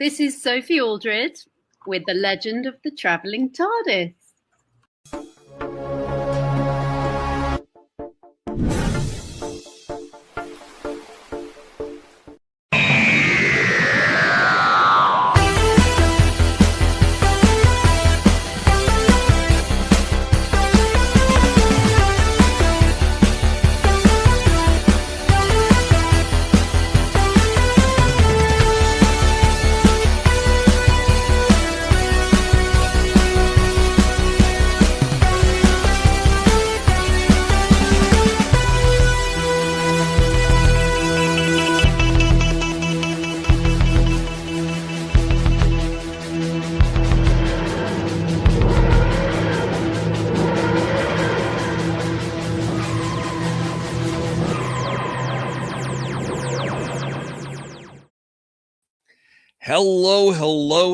This is Sophie Aldred with The Legend of the Traveling TARDIS.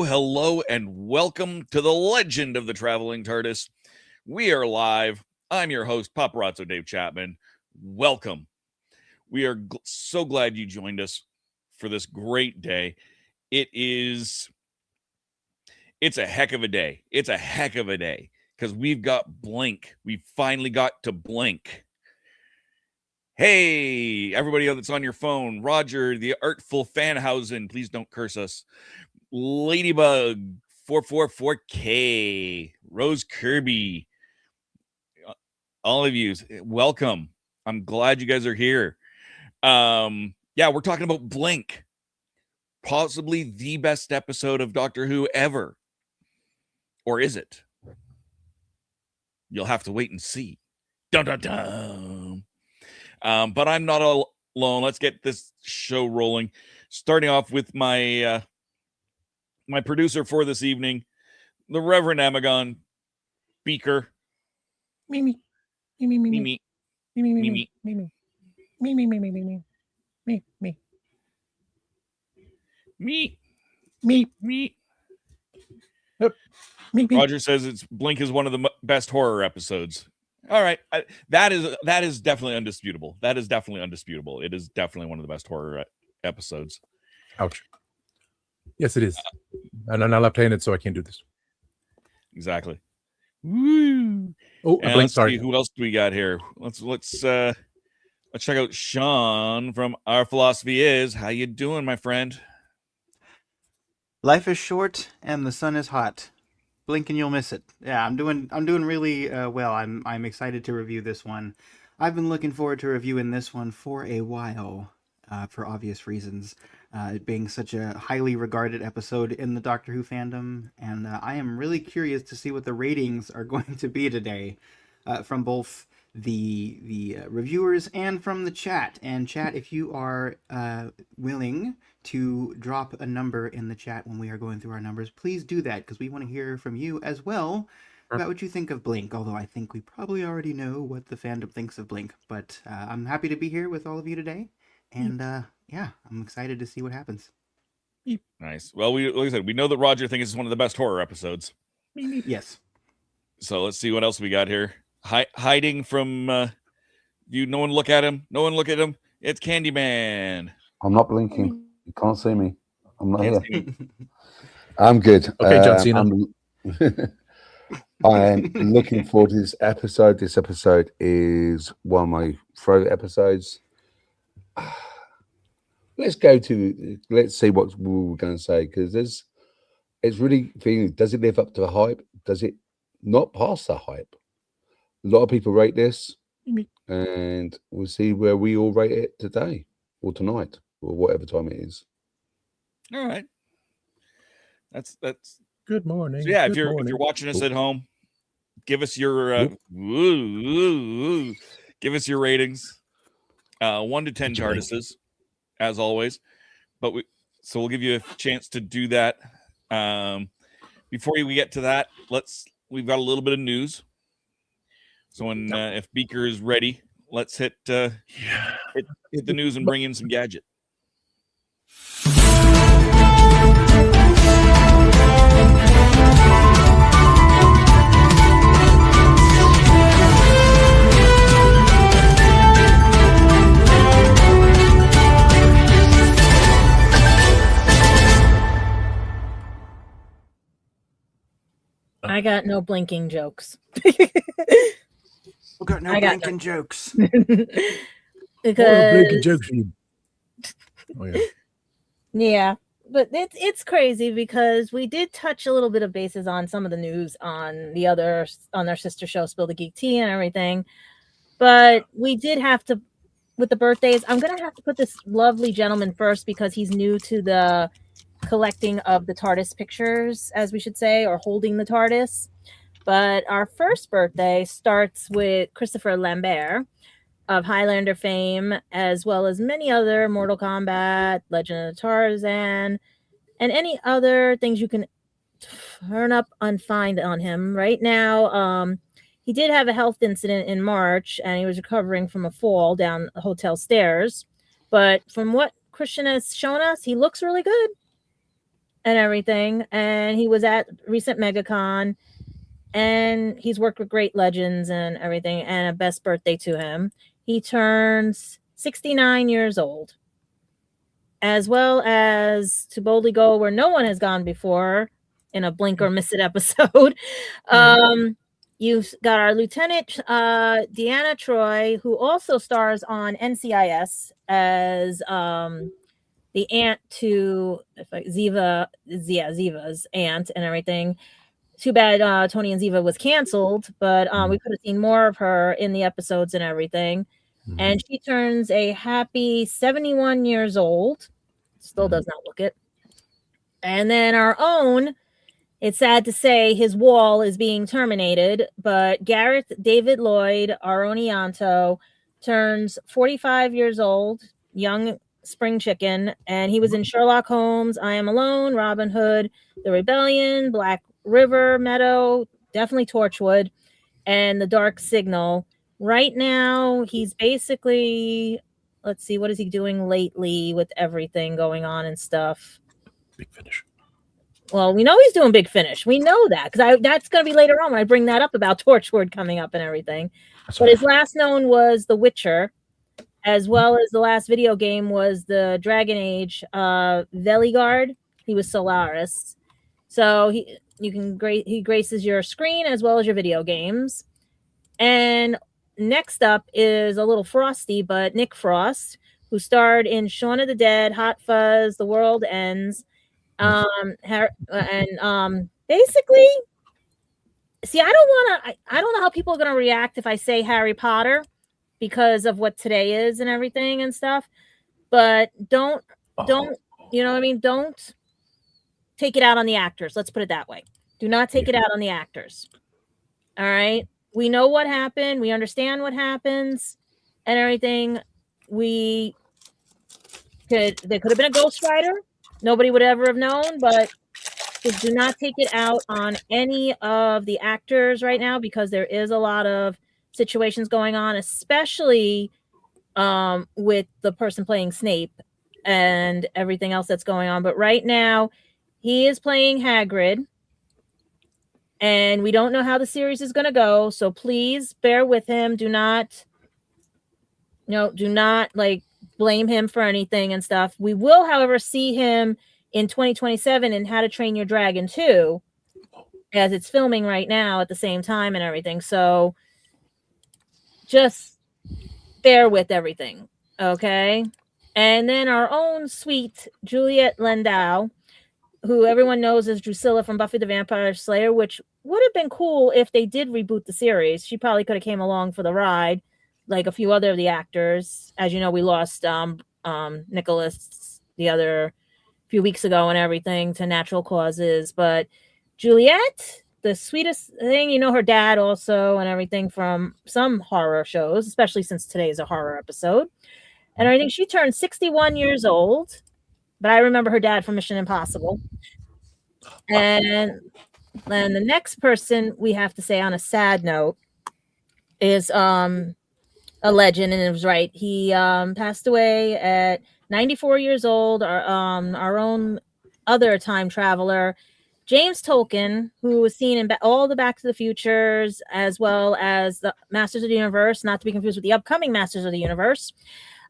Hello, and welcome to the Legend of the Traveling TARDIS. We are live. I'm your host, Paparazzo Dave Chapman. Welcome. We are so glad you joined us for this great day. It's a heck of a day. It's a heck of a day because we've got Blink. We finally got to Blink. Hey, everybody that's on your phone. Roger, the Artful Fanhausen. Please don't curse us. Ladybug 444K. Rose Kirby. All of you, welcome. I'm glad you guys are here. Yeah, we're talking about Blink. Possibly the best episode of Doctor Who ever. Or is it? You'll have to wait and see. Dun dun dun. But I'm not alone. Let's get this show rolling. Starting off with my my producer for this evening, the Reverend Amagon Beaker. Me. Roger says Blink is one of the best horror episodes. All right, that is definitely undisputable. That is definitely undisputable. It is definitely one of the best horror episodes. Ouch. Yes, it is. And I'm not playing it, so I can't do this. Exactly. Woo! Oh, Blink, sorry. See, who else do we got here? Let's check out Sean from Our Philosophy Is. How you doing, my friend? Life is short and the sun is hot. Blink and you'll miss it. Yeah, I'm doing really well. I'm excited to review this one. I've been looking forward to reviewing this one for a while, for obvious reasons. It being such a highly regarded episode in the Doctor Who fandom, and I am really curious to see what the ratings are going to be today, from both the reviewers and from the chat. And chat, if you are willing to drop a number in the chat when we are going through our numbers, please do that, because we want to hear from you as well about what you think of Blink, although I think we probably already know what the fandom thinks of Blink. But I'm happy to be here with all of you today, and yeah, I'm excited to see what happens. Nice. Well, like I said, we know that Roger thinks it's one of the best horror episodes. Yes. So let's see what else we got here. Hiding from you. No one look at him. No one look at him. It's Candyman. I'm not blinking. You can't see me. I'm not here. I'm good. Okay, John Cena. I am looking forward to this episode. This episode is one of my favorite episodes. Let's see what we're going to say, because it's really feeling. Does it live up to the hype? Does it not pass the hype? A lot of people rate this, and we'll see where we all rate it today or tonight or whatever time it is. All right. That's Good morning. So yeah, Good if you're morning. watching us at home, give us your give us your ratings. 1 to 10 TARDISes, as always. But we'll give you a chance to do that. Before we get to that, we've got a little bit of news. So if Beaker is ready, let's hit the news and bring in some gadget. I got no blinking jokes. We got no I got blinking jokes. Because jokes for you. Oh yeah. yeah, but it's crazy because we did touch a little bit of bases on some of the news on their sister show, Spill the Geek Tea and everything. But we did have to, with the birthdays, I'm gonna have to put this lovely gentleman first because he's new to the collecting of the TARDIS pictures, as we should say, or holding the TARDIS. But our first birthday starts with Christopher Lambert of Highlander fame, as well as many other Mortal Kombat, Legend of Tarzan, and any other things you can turn up and find on him. Right now, he did have a health incident in March, and he was recovering from a fall down the hotel stairs. But from what Christian has shown us, he looks really good and everything. And he was at recent MegaCon, and he's worked with great legends and everything, and a best birthday to him. He turns 69 years old, as well as to boldly go where no one has gone before in a blink or miss it episode. You've got our Lieutenant Deanna Troy, who also stars on NCIS as the aunt to Ziva's aunt and everything. Too bad Tony and Ziva was canceled, but we could have seen more of her in the episodes and everything. And she turns a happy 71 years old. Still does not look it. And then our own, it's sad to say his wall is being terminated, but Gareth David Lloyd, our own Ianto, turns 45 years old, young spring chicken, and he was in Sherlock Holmes, I Am Alone, Robin Hood, The Rebellion, Black River Meadow, definitely Torchwood, and The Dark Signal. Right now, he's basically, let's see, what is he doing lately with everything going on and stuff? Big Finish. Well, we know he's doing Big Finish. We know that because that's going to be later on when I bring that up about Torchwood coming up and everything. But his last known was The Witcher, as well as the last video game was the Dragon Age Veligard. He was Solaris. So he graces your screen as well as your video games. And next up is a little frosty, but Nick Frost, who starred in Shaun of the Dead, Hot Fuzz, The World Ends, basically, see, I don't know how people are going to react if I say Harry Potter because of what today is and everything and stuff, but don't, you know what I mean? Don't take it out on the actors. Let's put it that way. Do not take it out on the actors. All right. We know what happened. We understand what happens and everything. There could have been a ghostwriter. Nobody would ever have known, but just do not take it out on any of the actors right now because there is a lot of situations going on, especially with the person playing Snape and everything else that's going on. But right now, he is playing Hagrid, and we don't know how the series is going to go. So please bear with him. Do not like blame him for anything and stuff. We will, however, see him in 2027 in How to Train Your Dragon 2, as it's filming right now at the same time and everything. So just bear with everything, okay? And then our own sweet Juliet Landau, who everyone knows as Drusilla from Buffy the Vampire Slayer, which would have been cool if they did reboot the series. She probably could have came along for the ride, like a few other of the actors. As you know, we lost Nicholas the other few weeks ago and everything to natural causes. But Juliet, the sweetest thing, you know, her dad also and everything from some horror shows, especially since today is a horror episode. And I think she turned 61 years old, but I remember her dad from Mission Impossible. And then the next person we have to say on a sad note is a legend, and it was right. He passed away at 94 years old. Our own other time traveler, James Tolkien, who was seen in all the Back to the Futures, as well as the Masters of the Universe, not to be confused with the upcoming Masters of the Universe,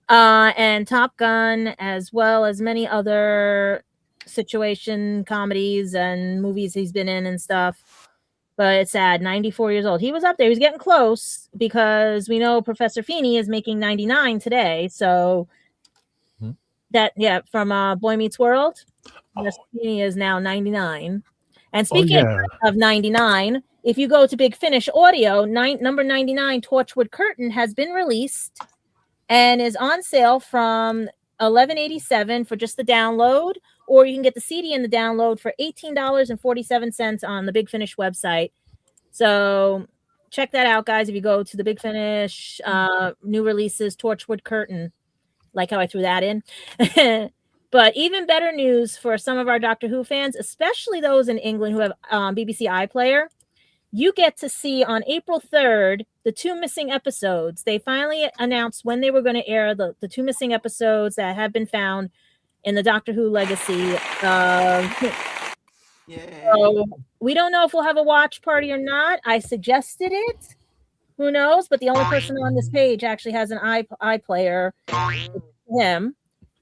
and Top Gun, as well as many other situation comedies and movies he's been in and stuff. But it's sad, 94 years old. He was up there. He was getting close because we know Professor Feeney is making 99 today. So from Boy Meets World, Professor Feeney is now 99. And speaking of 99, if you go to Big Finish Audio, number 99, Torchwood Curtain, has been released and is on sale from $11.87 for just the download, or you can get the CD and the download for $18.47 on the Big Finish website. So check that out, guys. If you go to the Big Finish new releases, Torchwood Curtain, like how I threw that in. But even better news for some of our Doctor Who fans, especially those in England who have BBC iPlayer. You get to see on April 3rd the 2 missing episodes. They finally announced when they were going to air the 2 missing episodes that have been found in the Doctor Who Legacy. So we don't know if we'll have a watch party or not. I suggested it. Who knows? But the only person on this page actually has an iPlayer. Him.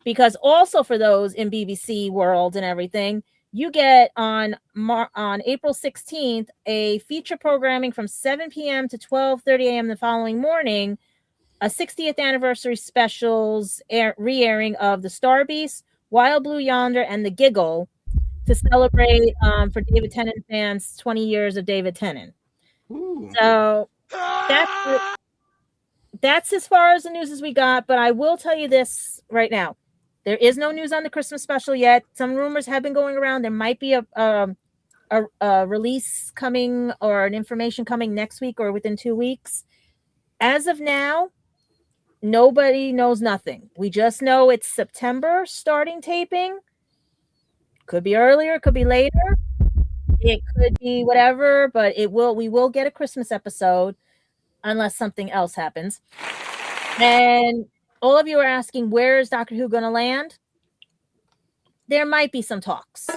Because also for those in BBC World and everything, you get on April 16th a feature programming from 7 p.m. to 12:30 a.m. the following morning, a 60th anniversary specials re-airing of The Star Beast, Wild Blue Yonder, and The Giggle to celebrate for David Tennant fans 20 years of David Tennant. Ooh. So that's as far as the news as we got, but I will tell you this right now. There is no news on the Christmas special yet. Some rumors have been going around. There might be a release coming or an information coming next week or within 2 weeks. As of now, nobody knows nothing. We just know it's September starting taping. Could be earlier, could be later. It could be whatever, but we will get a Christmas episode unless something else happens. And all of you are asking, where is Doctor Who going to land? There might be some talks.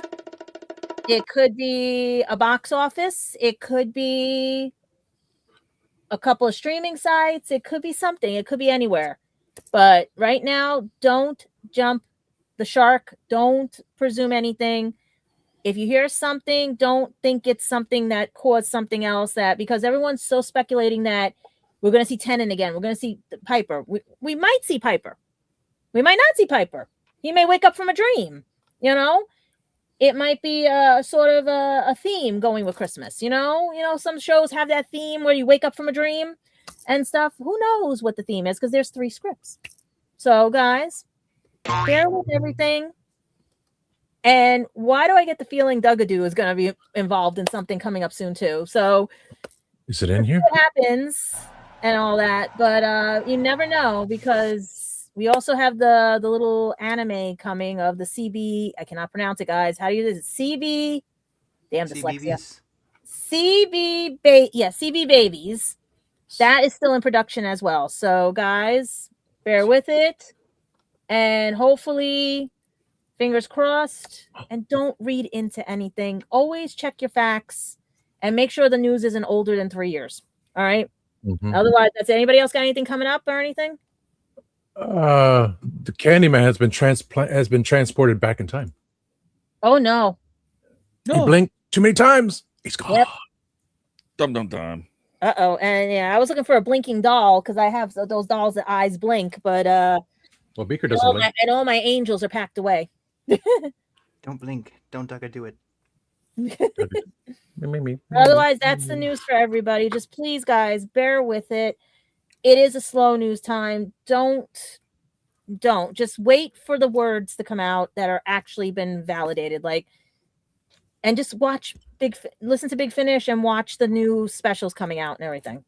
It could be a box office. It could be a couple of streaming sites. It could be something. It could be anywhere. But right now, don't jump the shark. Don't presume anything. If you hear something, don't think it's something that caused something else, because everyone's so speculating that we're going to see Tennant again. We're going to see Piper. We might see Piper. We might not see Piper. He may wake up from a dream. It might be a sort of a theme going with Christmas. Some shows have that theme where you wake up from a dream and stuff. Who knows what the theme is, because there's 3 scripts. So, guys, bear with everything. And why do I get the feeling Dugadoo is going to be involved in something coming up soon, too? So, is it in here? What happens and all that, but you never know, because we also have the little anime coming of the CB. I cannot pronounce it, guys. How do you do this? CB. Damn dyslexia. CB Babies. That is still in production as well. So, guys, bear with it, and hopefully, fingers crossed. And don't read into anything. Always check your facts, and make sure the news isn't older than 3 years. All right. Mm-hmm. Otherwise, that's anybody else got anything coming up or anything? The Candyman has been transported back in time. Oh no! He blinked too many times. He's gone. Yep. Dum dum dum. Uh-oh. And I was looking for a blinking doll because I have those dolls that eyes blink, but well, Beaker doesn't blink. And all my angels are packed away. Don't blink. Don't do it. Otherwise, that's the news for everybody. Just please, guys, bear with it. It is a slow news time. Don't just wait for the words to come out that are actually been validated. And just listen to Big Finish and watch the new specials coming out and everything.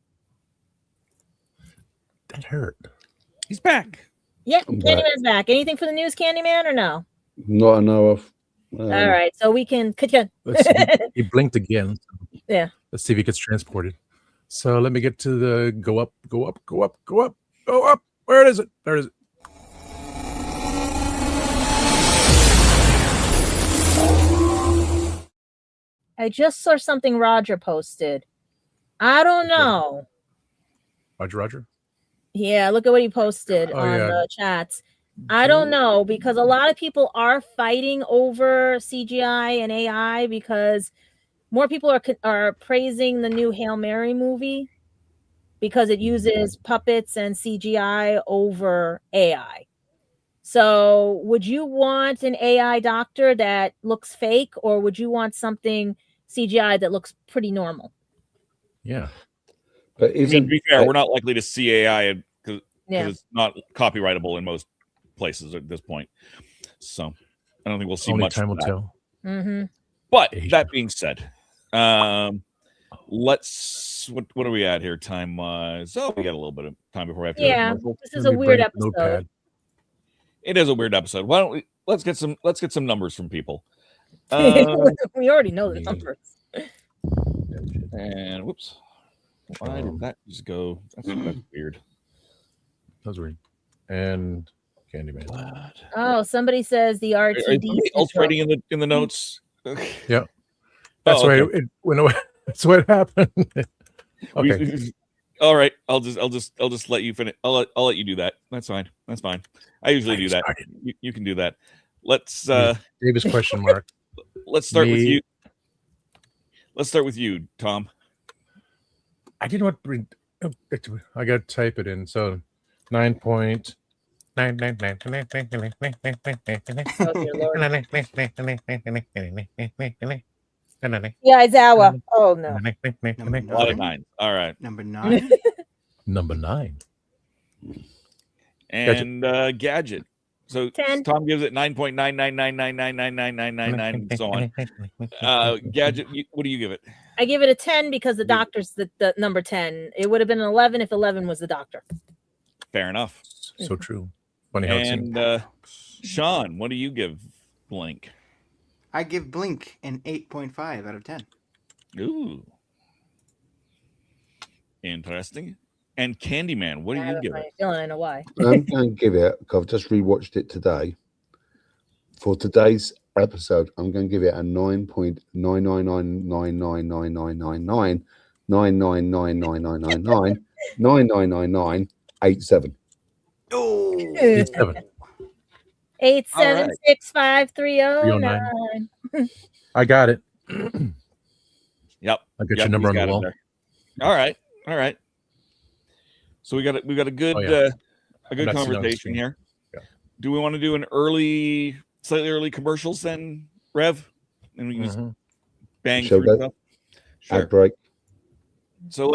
That hurt. He's back. Yeah, Candyman's back. Anything for the news, Candyman, or no? Not I know of. All right, so we can. Let's see. He blinked again. Yeah. Let's see if he gets transported. So let me get to the go up. Where is it? There it is. I just saw something Roger posted. I don't know. Roger? Yeah, look at what he posted on the chats. I don't know, because a lot of people are fighting over CGI and AI, because more people are praising the new Hail Mary movie because it uses puppets and CGI over AI. So would you want an AI doctor that looks fake, or would you want something CGI that looks pretty normal? Yeah. But I mean, isn't to be fair, we're not likely to see AI because Yeah. it's not copyrightable in most places at this point. So I don't think we'll see Only much. time will of that. tell. Mm-hmm. But Asian. that being said, let's what are we at here time wise? Oh, we got a little bit of time before we have to go to Yeah, commercial. this is a weird episode. Notepad. It is a weird episode. Why don't we let's get some numbers from people. We already know the numbers. And whoops. Why did that just go? That's weird. That was weird. And Candyman. Oh, somebody says the Are RTD. you altering in the notes? Yeah. That's why okay. it went away. That's what happened. Okay. All right. I'll just let you finish. I'll let you do that. That's fine. That's fine. I usually do that. You can do that. Let's Davis question mark. let's start with you. Let's start with you, Tom. I didn't want to bring. I got to type it in. So 9.999. Yeah, Izawa. Oh no. A lot of nines. All right. Number 9. Number 9. And Gadget. So 10. Tom gives it 9.99999999999 and so on. Gadget, what do you give it? I give it a 10 because the doctor's the number 10. It would have been an 11 if 11 was the doctor. Fair enough. So true. Funny how it seems. And Sean, what do you give Blink? I give Blink an 8.5 out of 10. Ooh. Interesting. And Candyman, what do you give it? I know why. I'm going to give it, I've just rewatched it today. For today's episode, I'm going to give it a 9.9999999999999999987. Oh, 87. 8765309. I got it. Yep. I got your number on the wall. All right. So we got a good conversation here. Yeah. Do we want to do an slightly early commercials then, Rev? And we can just bang Show through that. stuff. Sure. Ad break. So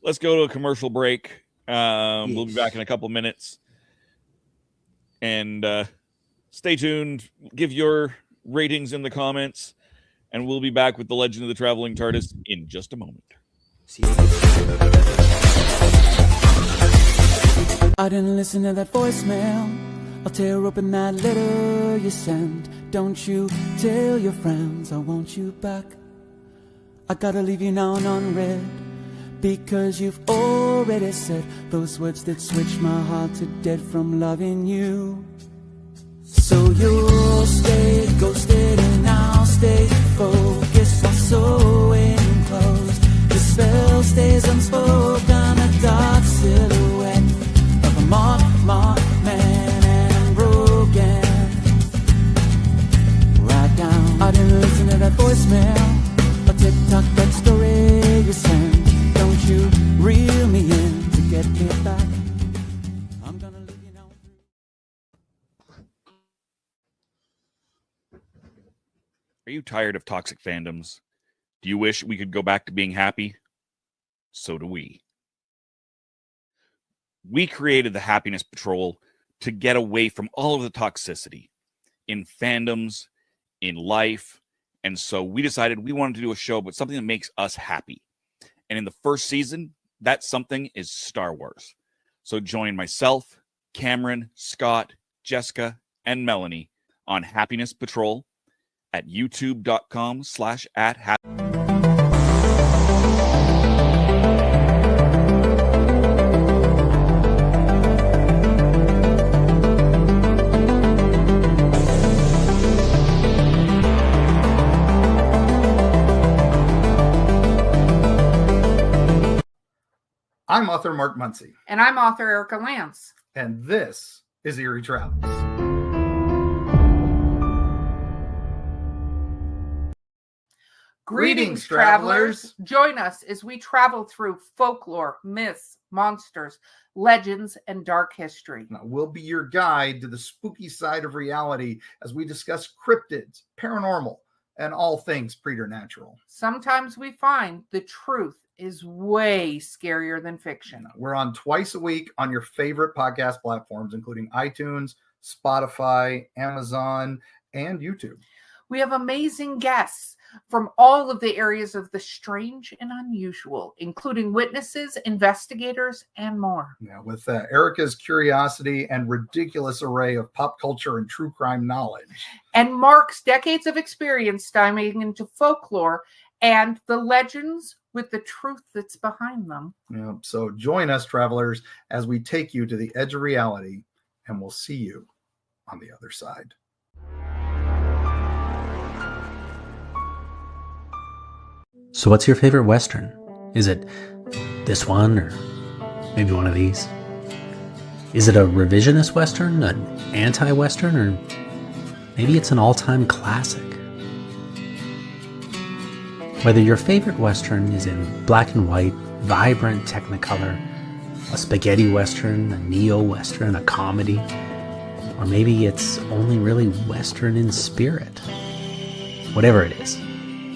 let's go to a commercial break. We'll be back in a couple minutes. And stay tuned. Give your ratings in the comments. And we'll be back with The Legend of the Traveling TARDIS in just a moment. see you. I didn't listen to that voicemail. I'll tear open that letter you sent. Don't you tell your friends I want you back. I gotta leave you now and unread, because you've already said those words that switch my heart to dead from loving you. So you'll stay ghosted and I'll stay focused on sewing clothes. The spell stays unspoken, a dark silhouette of a marked man and broken. Right down, I didn't listen to that voicemail. A tick-tock, that story you sent. Don't you reel me in to get me back. I'm gonna leave you now. Are you tired of toxic fandoms? Do you wish we could go back to being happy? So do we. We created the Happiness Patrol to get away from all of the toxicity in fandoms, in life, and so we decided we wanted to do a show about something that makes us happy. And in the first season, that something is Star Wars. So join myself, Cameron, Scott, Jessica, and Melanie on Happiness Patrol at youtube.com/@happy. I'm author Mark Muncy, And I'm author Erica Lance. and this is Eerie Travels. Greetings, travelers. Join us as we travel through folklore, myths, monsters, legends, and dark history. Now, we'll be your guide to the spooky side of reality as we discuss cryptids, paranormal, and all things preternatural. Sometimes we find the truth is way scarier than fiction. We're on twice a week on your favorite podcast platforms, including iTunes, Spotify, Amazon, and YouTube. We have amazing guests from all of the areas of the strange and unusual, including witnesses, investigators, and more. Now, with Erica's curiosity and ridiculous array of pop culture and true crime knowledge. And Mark's decades of experience diving into folklore and the legends with the truth that's behind them. Yeah, so join us, travelers, as we take you to the edge of reality, and we'll see you on the other side. So what's your favorite Western? Is it this one or maybe one of these? Is it a revisionist Western, an anti-Western, or maybe it's an all-time classic? Whether your favorite Western is in black and white, vibrant Technicolor, a spaghetti Western, a neo-Western, a comedy, or maybe it's only really Western in spirit. Whatever it is,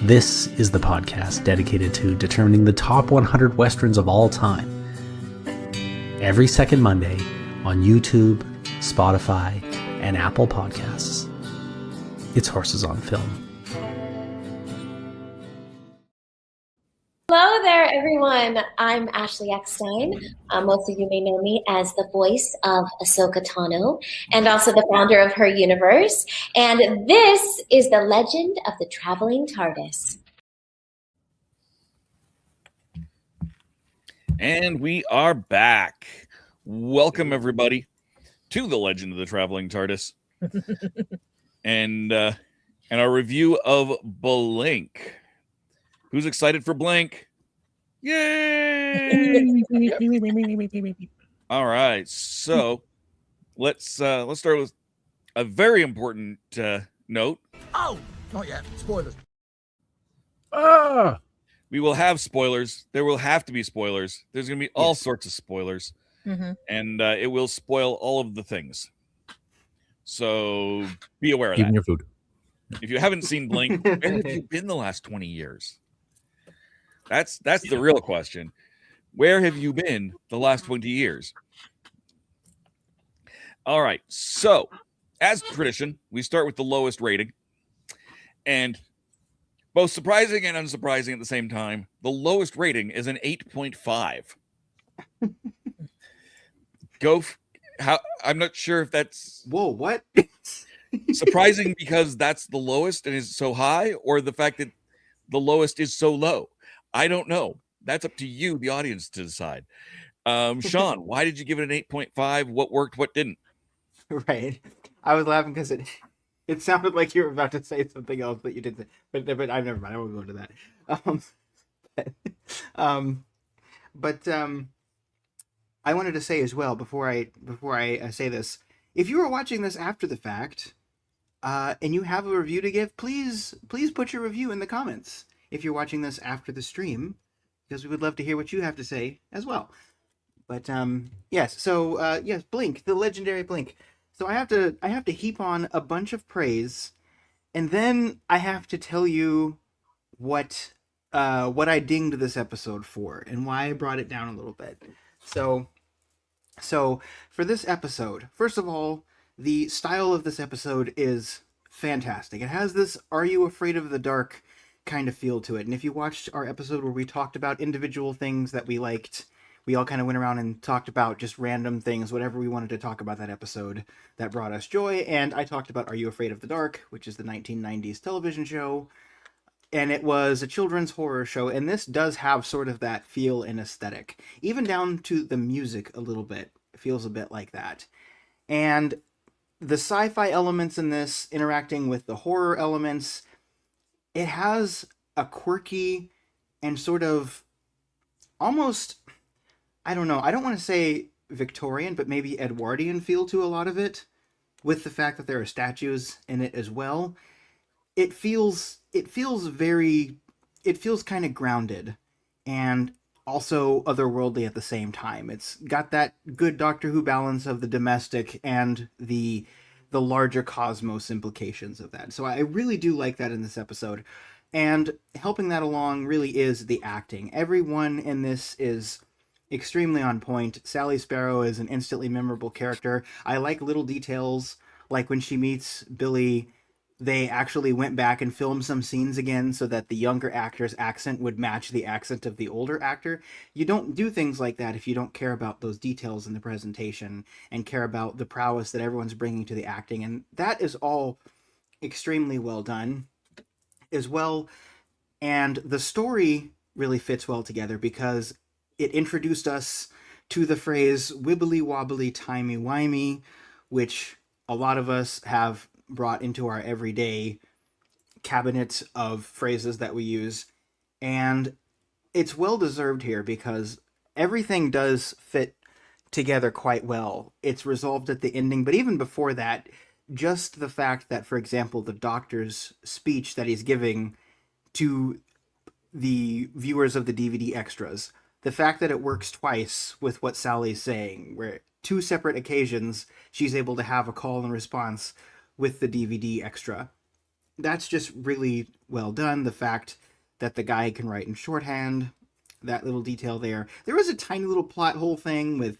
this is the podcast dedicated to determining the top 100 Westerns of all time. Every second Monday on YouTube, Spotify, and Apple Podcasts. It's Horses on Film. Hello there, everyone. I'm Ashley Eckstein. Most of you may know me as the voice of Ahsoka Tano and also the founder of her universe. And this is the Legend of the Traveling TARDIS. And we are back. Welcome, everybody, to the Legend of the Traveling TARDIS. and our review of Blink. Who's excited for Blink? Yay! All right, so let's start with a very important note. Oh, not yet. Spoilers. We will have spoilers. There will have to be spoilers. There's going to be all sorts of spoilers, and it will spoil all of the things. So be aware of Even that. your food. If you haven't seen Blink, where have you been the last 20 years? That's the real question. Where have you been the last 20 years? All right. So, as tradition, we start with the lowest rating. And both surprising and unsurprising at the same time, the lowest rating is an 8.5. I'm not sure if that's... Whoa, what? surprising because that's the lowest and is so high, or the fact that the lowest is so low. I don't know. That's up to you, the audience, to decide. Sean, why did you give it an 8.5? What worked, what didn't? Right. I was laughing because it sounded like you were about to say something else that you didn't. But I never mind. I won't go into that. But I wanted to say as well before I say this, if you are watching this after the fact, and you have a review to give, please put your review in the comments. If you're watching this after the stream, because we would love to hear what you have to say as well. But yes, so yes, Blink, the legendary Blink. So I have to heap on a bunch of praise, and then I have to tell you what I dinged this episode for and why I brought it down a little bit. So for this episode, first of all, the style of this episode is fantastic. It has this "Are you afraid of the dark?" kind of feel to it. And if you watched our episode where we talked about individual things that we liked, we all kind of went around and talked about just random things, whatever we wanted to talk about that episode that brought us joy. And I talked about Are You Afraid of the Dark, which is the 1990s television show. And it was a children's horror show. And this does have sort of that feel and aesthetic, even down to the music a little bit. It feels a bit like that. And the sci-fi elements in this interacting with the horror elements, it has a quirky and sort of almost, I don't know, I don't want to say Victorian, but maybe Edwardian feel to a lot of it, with the fact that there are statues in it as well. It feels very it feels kind of grounded and also otherworldly at the same time. It's got that good Doctor Who balance of the domestic and the larger cosmos implications of that. So I really do like that in this episode. And helping that along really is the acting. Everyone in this is extremely on point. Sally Sparrow is an instantly memorable character. I like little details, like when she meets Billy, they actually went back and filmed some scenes again so that the younger actor's accent would match the accent of the older actor. You don't do things like that if you don't care about those details in the presentation and care about the prowess that everyone's bringing to the acting. And that is all extremely well done as well. And the story really fits well together because it introduced us to the phrase wibbly wobbly timey wimey, which a lot of us have brought into our everyday cabinet of phrases that we use. And it's well deserved here because everything does fit together quite well. It's resolved at the ending, but even before that, just the fact that, for example, the Doctor's speech that he's giving to the viewers of the DVD extras, the fact that it works twice with what Sally's saying, where two separate occasions she's able to have a call and response with the DVD extra. That's just really well done. The fact that the guy can write in shorthand, that little detail there. There was a tiny little plot hole thing with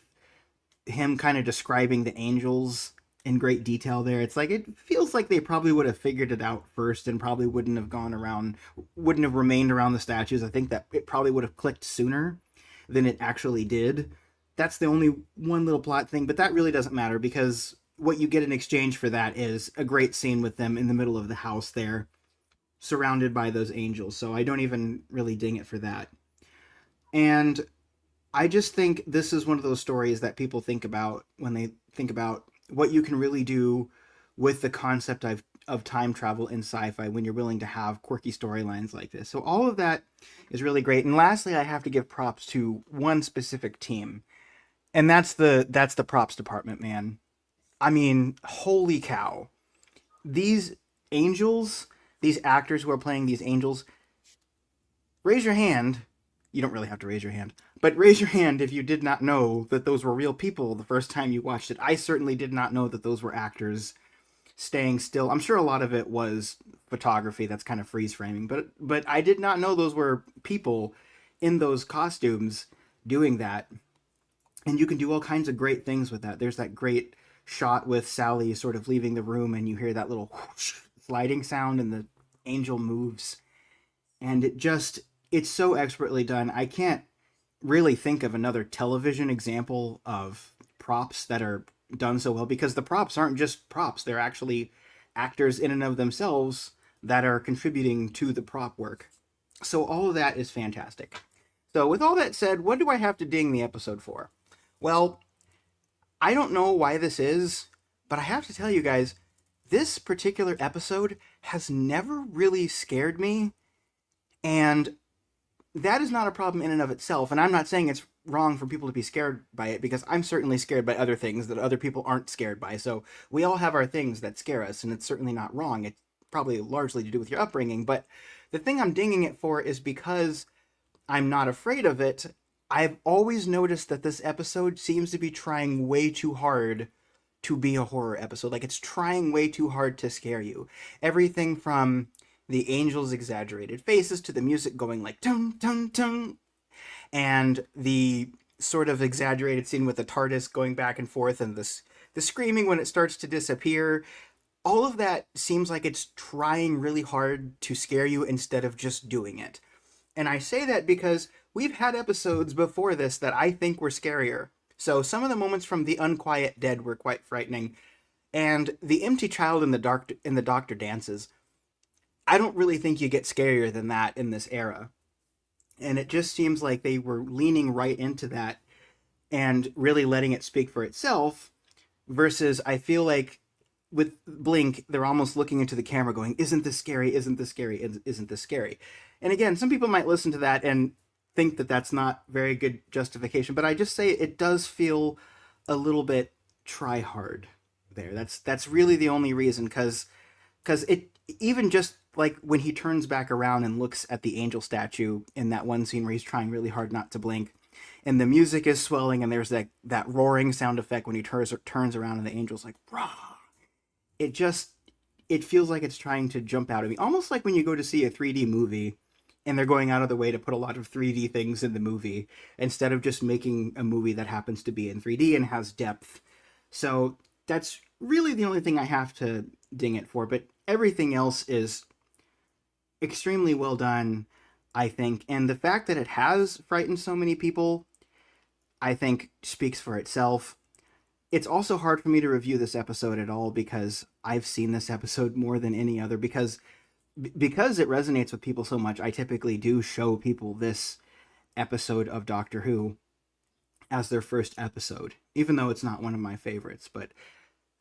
him kind of describing the angels in great detail there. It's like, it feels like they probably would have figured it out first and probably wouldn't have remained around the statues. I think that it probably would have clicked sooner than it actually did. That's the only one little plot thing, but that really doesn't matter because what you get in exchange for that is a great scene with them in the middle of the house there, surrounded by those angels. So I don't even really ding it for that. And I just think this is one of those stories that people think about when they think about what you can really do with the concept of time travel in sci-fi when you're willing to have quirky storylines like this. So all of that is really great. And lastly, I have to give props to one specific team. And that's the props department, man. I mean, holy cow. These angels, these actors who are playing these angels, raise your hand. You don't really have to raise your hand, but raise your hand if you did not know that those were real people the first time you watched it. I certainly did not know that those were actors staying still. I'm sure a lot of it was photography that's kind of freeze framing, but I did not know those were people in those costumes doing that. And you can do all kinds of great things with that. There's that great shot with Sally sort of leaving the room and you hear that little whoosh sliding sound and the angel moves. And it's so expertly done. I can't really think of another television example of props that are done so well because the props aren't just props. They're actually actors in and of themselves that are contributing to the prop work. So all of that is fantastic. So with all that said, what do I have to ding the episode for? Well, I don't know why this is, but I have to tell you guys, this particular episode has never really scared me, and that is not a problem in and of itself, and I'm not saying it's wrong for people to be scared by it, because I'm certainly scared by other things that other people aren't scared by, so we all have our things that scare us, and it's certainly not wrong. It's probably largely to do with your upbringing, but the thing I'm dinging it for is because I'm not afraid of it. I've always noticed that this episode seems to be trying way too hard to be a horror episode. Like, it's trying way too hard to scare you. Everything from the angels' exaggerated faces to the music going like dun dun dun, and the sort of exaggerated scene with the TARDIS going back and forth and the screaming when it starts to disappear. All of that seems like it's trying really hard to scare you instead of just doing it. And I say that because we've had episodes before this that I think were scarier. So some of the moments from The Unquiet Dead were quite frightening. And The Empty Child in the Doctor Dances, I don't really think you get scarier than that in this era. And it just seems like they were leaning right into that and really letting it speak for itself, versus I feel like with Blink, they're almost looking into the camera going, isn't this scary? Isn't this scary? Isn't this scary? And again, some people might listen to that and think that that's not very good justification, but I just say it does feel a little bit try hard there. That's really the only reason, because it, even just like when he turns back around and looks at the angel statue in that one scene where he's trying really hard not to blink, and the music is swelling, and there's that roaring sound effect when he turns around and the angel's like, rah. It feels like it's trying to jump out at me. Almost like when you go to see a 3D movie and they're going out of the way to put a lot of 3D things in the movie instead of just making a movie that happens to be in 3D and has depth. So that's really the only thing I have to ding it for, but everything else is extremely well done, I think. And the fact that it has frightened so many people, I think, speaks for itself. It's also hard for me to review this episode at all because I've seen this episode more than any other, because it resonates with people so much. I typically do show people this episode of Doctor Who as their first episode, even though it's not one of my favorites. But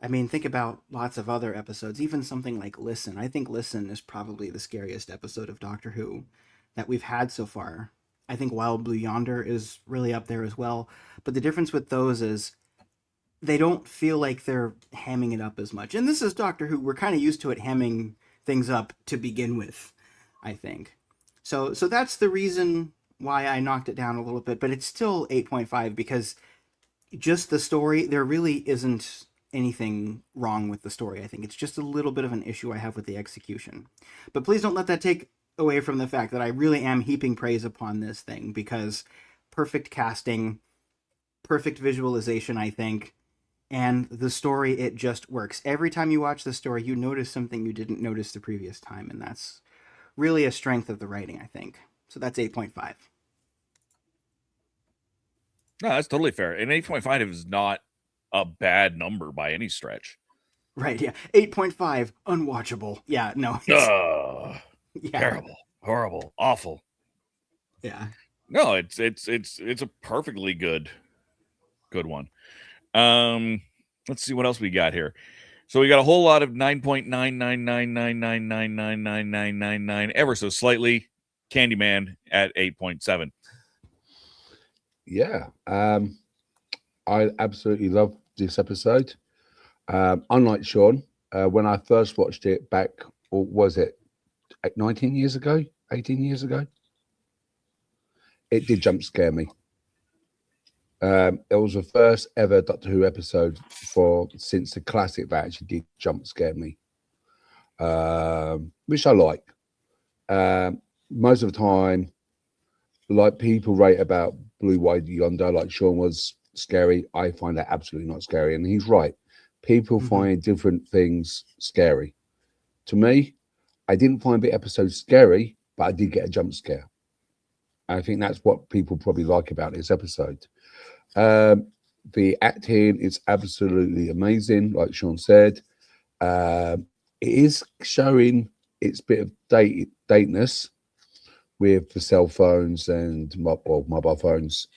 I mean, think about lots of other episodes, even something like Listen. I think Listen is probably the scariest episode of Doctor Who that we've had so far. I think Wild Blue Yonder is really up there as well. But the difference with those is they don't feel like they're hamming it up as much. And this is Doctor Who. We're kind of used to it hamming things up to begin with, I think. So that's the reason why I knocked it down a little bit. But it's still 8.5 because just the story, there really isn't anything wrong with the story. I think it's just a little bit of an issue I have with the execution. But please don't let that take away from the fact that I really am heaping praise upon this thing, because perfect casting, perfect visualization, I think, and the story, it just works. Every time you watch the story, you notice something you didn't notice the previous time, and that's really a strength of the writing, I think. So that's 8.5. No, that's totally fair. And 8.5 is not a bad number by any stretch. Right, yeah. 8.5, unwatchable. Yeah, no. Yeah. Terrible, horrible, awful. Yeah. No, it's a perfectly good one. Let's see what else we got here. So we got a whole lot of 9.99999999999 ever so slightly. Candyman at 8.7. Yeah. I absolutely love this episode. Unlike Sean, when I first watched it back, or was it 19 years ago, 18 years ago, it did jump scare me. It was the first ever Doctor Who episode since the classic that actually did jump scare me, which I like. Most of the time, like people rate about Blue Wide Yonder, like Sean was scary. I find that absolutely not scary, and he's right. People find different things scary. To me, I didn't find the episode scary, but I did get a jump scare. I think that's what people probably like about this episode. The acting is absolutely amazing, like Sean said. It is showing its bit of dateness with the cell phones and mobile phones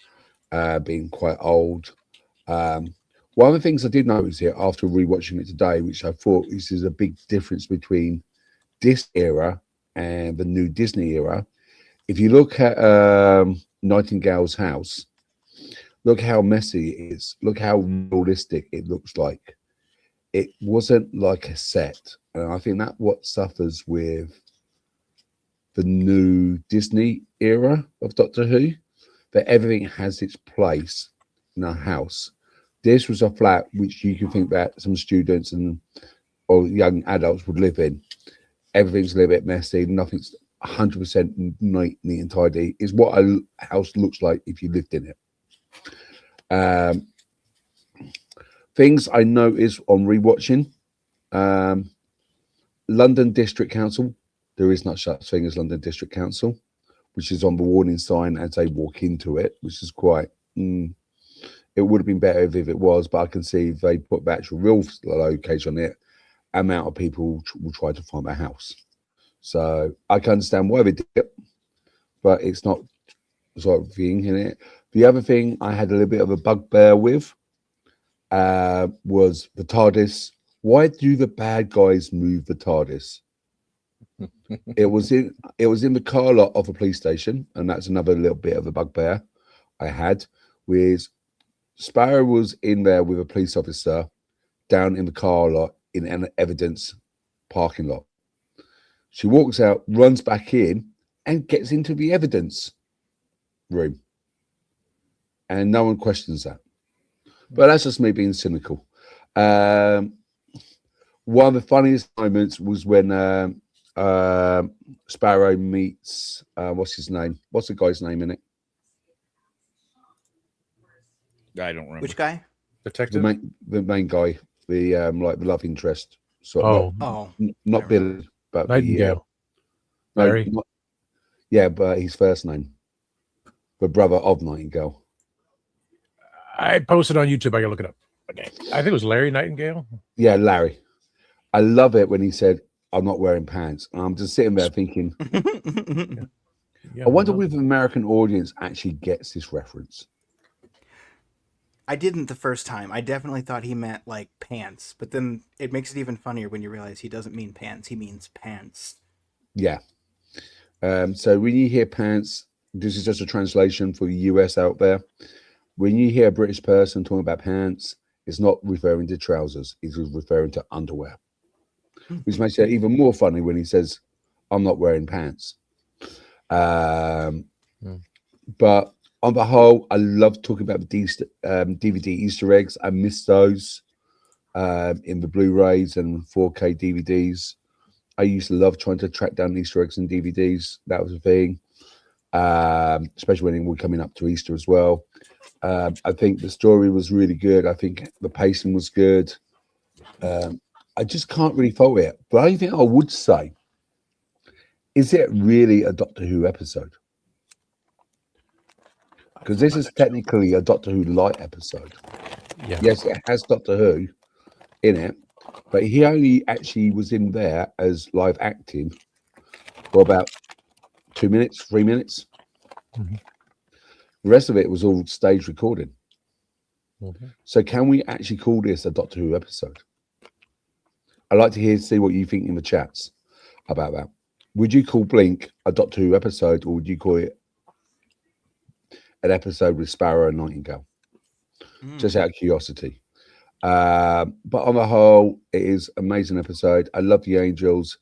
being quite old. One of the things I did notice here after rewatching it today, which I thought this is a big difference between this era and the new Disney era. If you look at Nightingale's house, look how messy it is. Look how realistic it looks like. It wasn't like a set. And I think that's what suffers with the new Disney era of Doctor Who, that everything has its place in a house. This was a flat which you can think that some students or young adults would live in. Everything's a little bit messy. Nothing's 100% neat and tidy. Is what a house looks like if you lived in it. Things I noticed on rewatching. London District Council. There is not such thing as London District Council, which is on the warning sign as they walk into it, which is quite... It would have been better if it was, but I can see if they put the actual real location on it, amount of people will try to find a house. So I can understand why they did it, but it's not sort of thing in it. The other thing I had a little bit of a bugbear with was the TARDIS. Why do the bad guys move the TARDIS? It was in the car lot of a police station, and that's another little bit of a bugbear I had. With Sparrow was in there with a police officer down in the car lot in an evidence parking lot. She walks out, runs back in, and gets into the evidence room. And no one questions that. But that's just me being cynical. One of the funniest moments was when Sparrow meets, what's his name? What's the guy's name in it? I don't remember. Which guy? Detective. The main guy, the like the love interest. Sort Oh, of not Billy, but Nightingale. no, Larry. yeah, but his first name, the brother of Nightingale. I posted on YouTube. I gotta look it up. Okay. I think it was Larry Nightingale. Yeah, Larry. I love it when he said, "I'm not wearing pants." And I'm just sitting there thinking, Yeah, I wonder no. if the American audience actually gets this reference. I didn't the first time. I definitely thought he meant like pants, but then it makes it even funnier when you realize he doesn't mean pants. He means pants. Yeah. So when you hear pants, this is just a translation for the US out there. When you hear a British person talking about pants, it's not referring to trousers. It's referring to underwear, which makes it even more funny when he says, "I'm not wearing pants." But on the whole, I love talking about the DVD Easter eggs. I miss those in the Blu-rays and 4K DVDs. I used to love trying to track down Easter eggs in DVDs. That was a thing, especially when we're coming up to Easter as well. I think the story was really good. I think the pacing was good. I just can't really fault it. But the only thing I would say, is it really a Doctor Who episode? Because this is technically a Doctor Who light episode. Yeah. Yes, it has Doctor Who in it, but he only actually was in there as live acting for about 2 minutes, 3 minutes. Mm-hmm. The rest of it was all stage recording. Mm-hmm. So can we actually call this a Doctor Who episode? I'd like to see what you think in the chats about that. Would you call Blink a Doctor Who episode, or would you call it an episode with Sparrow and Nightingale? Just out of curiosity. But on the whole, it is an amazing episode. I love the Angels.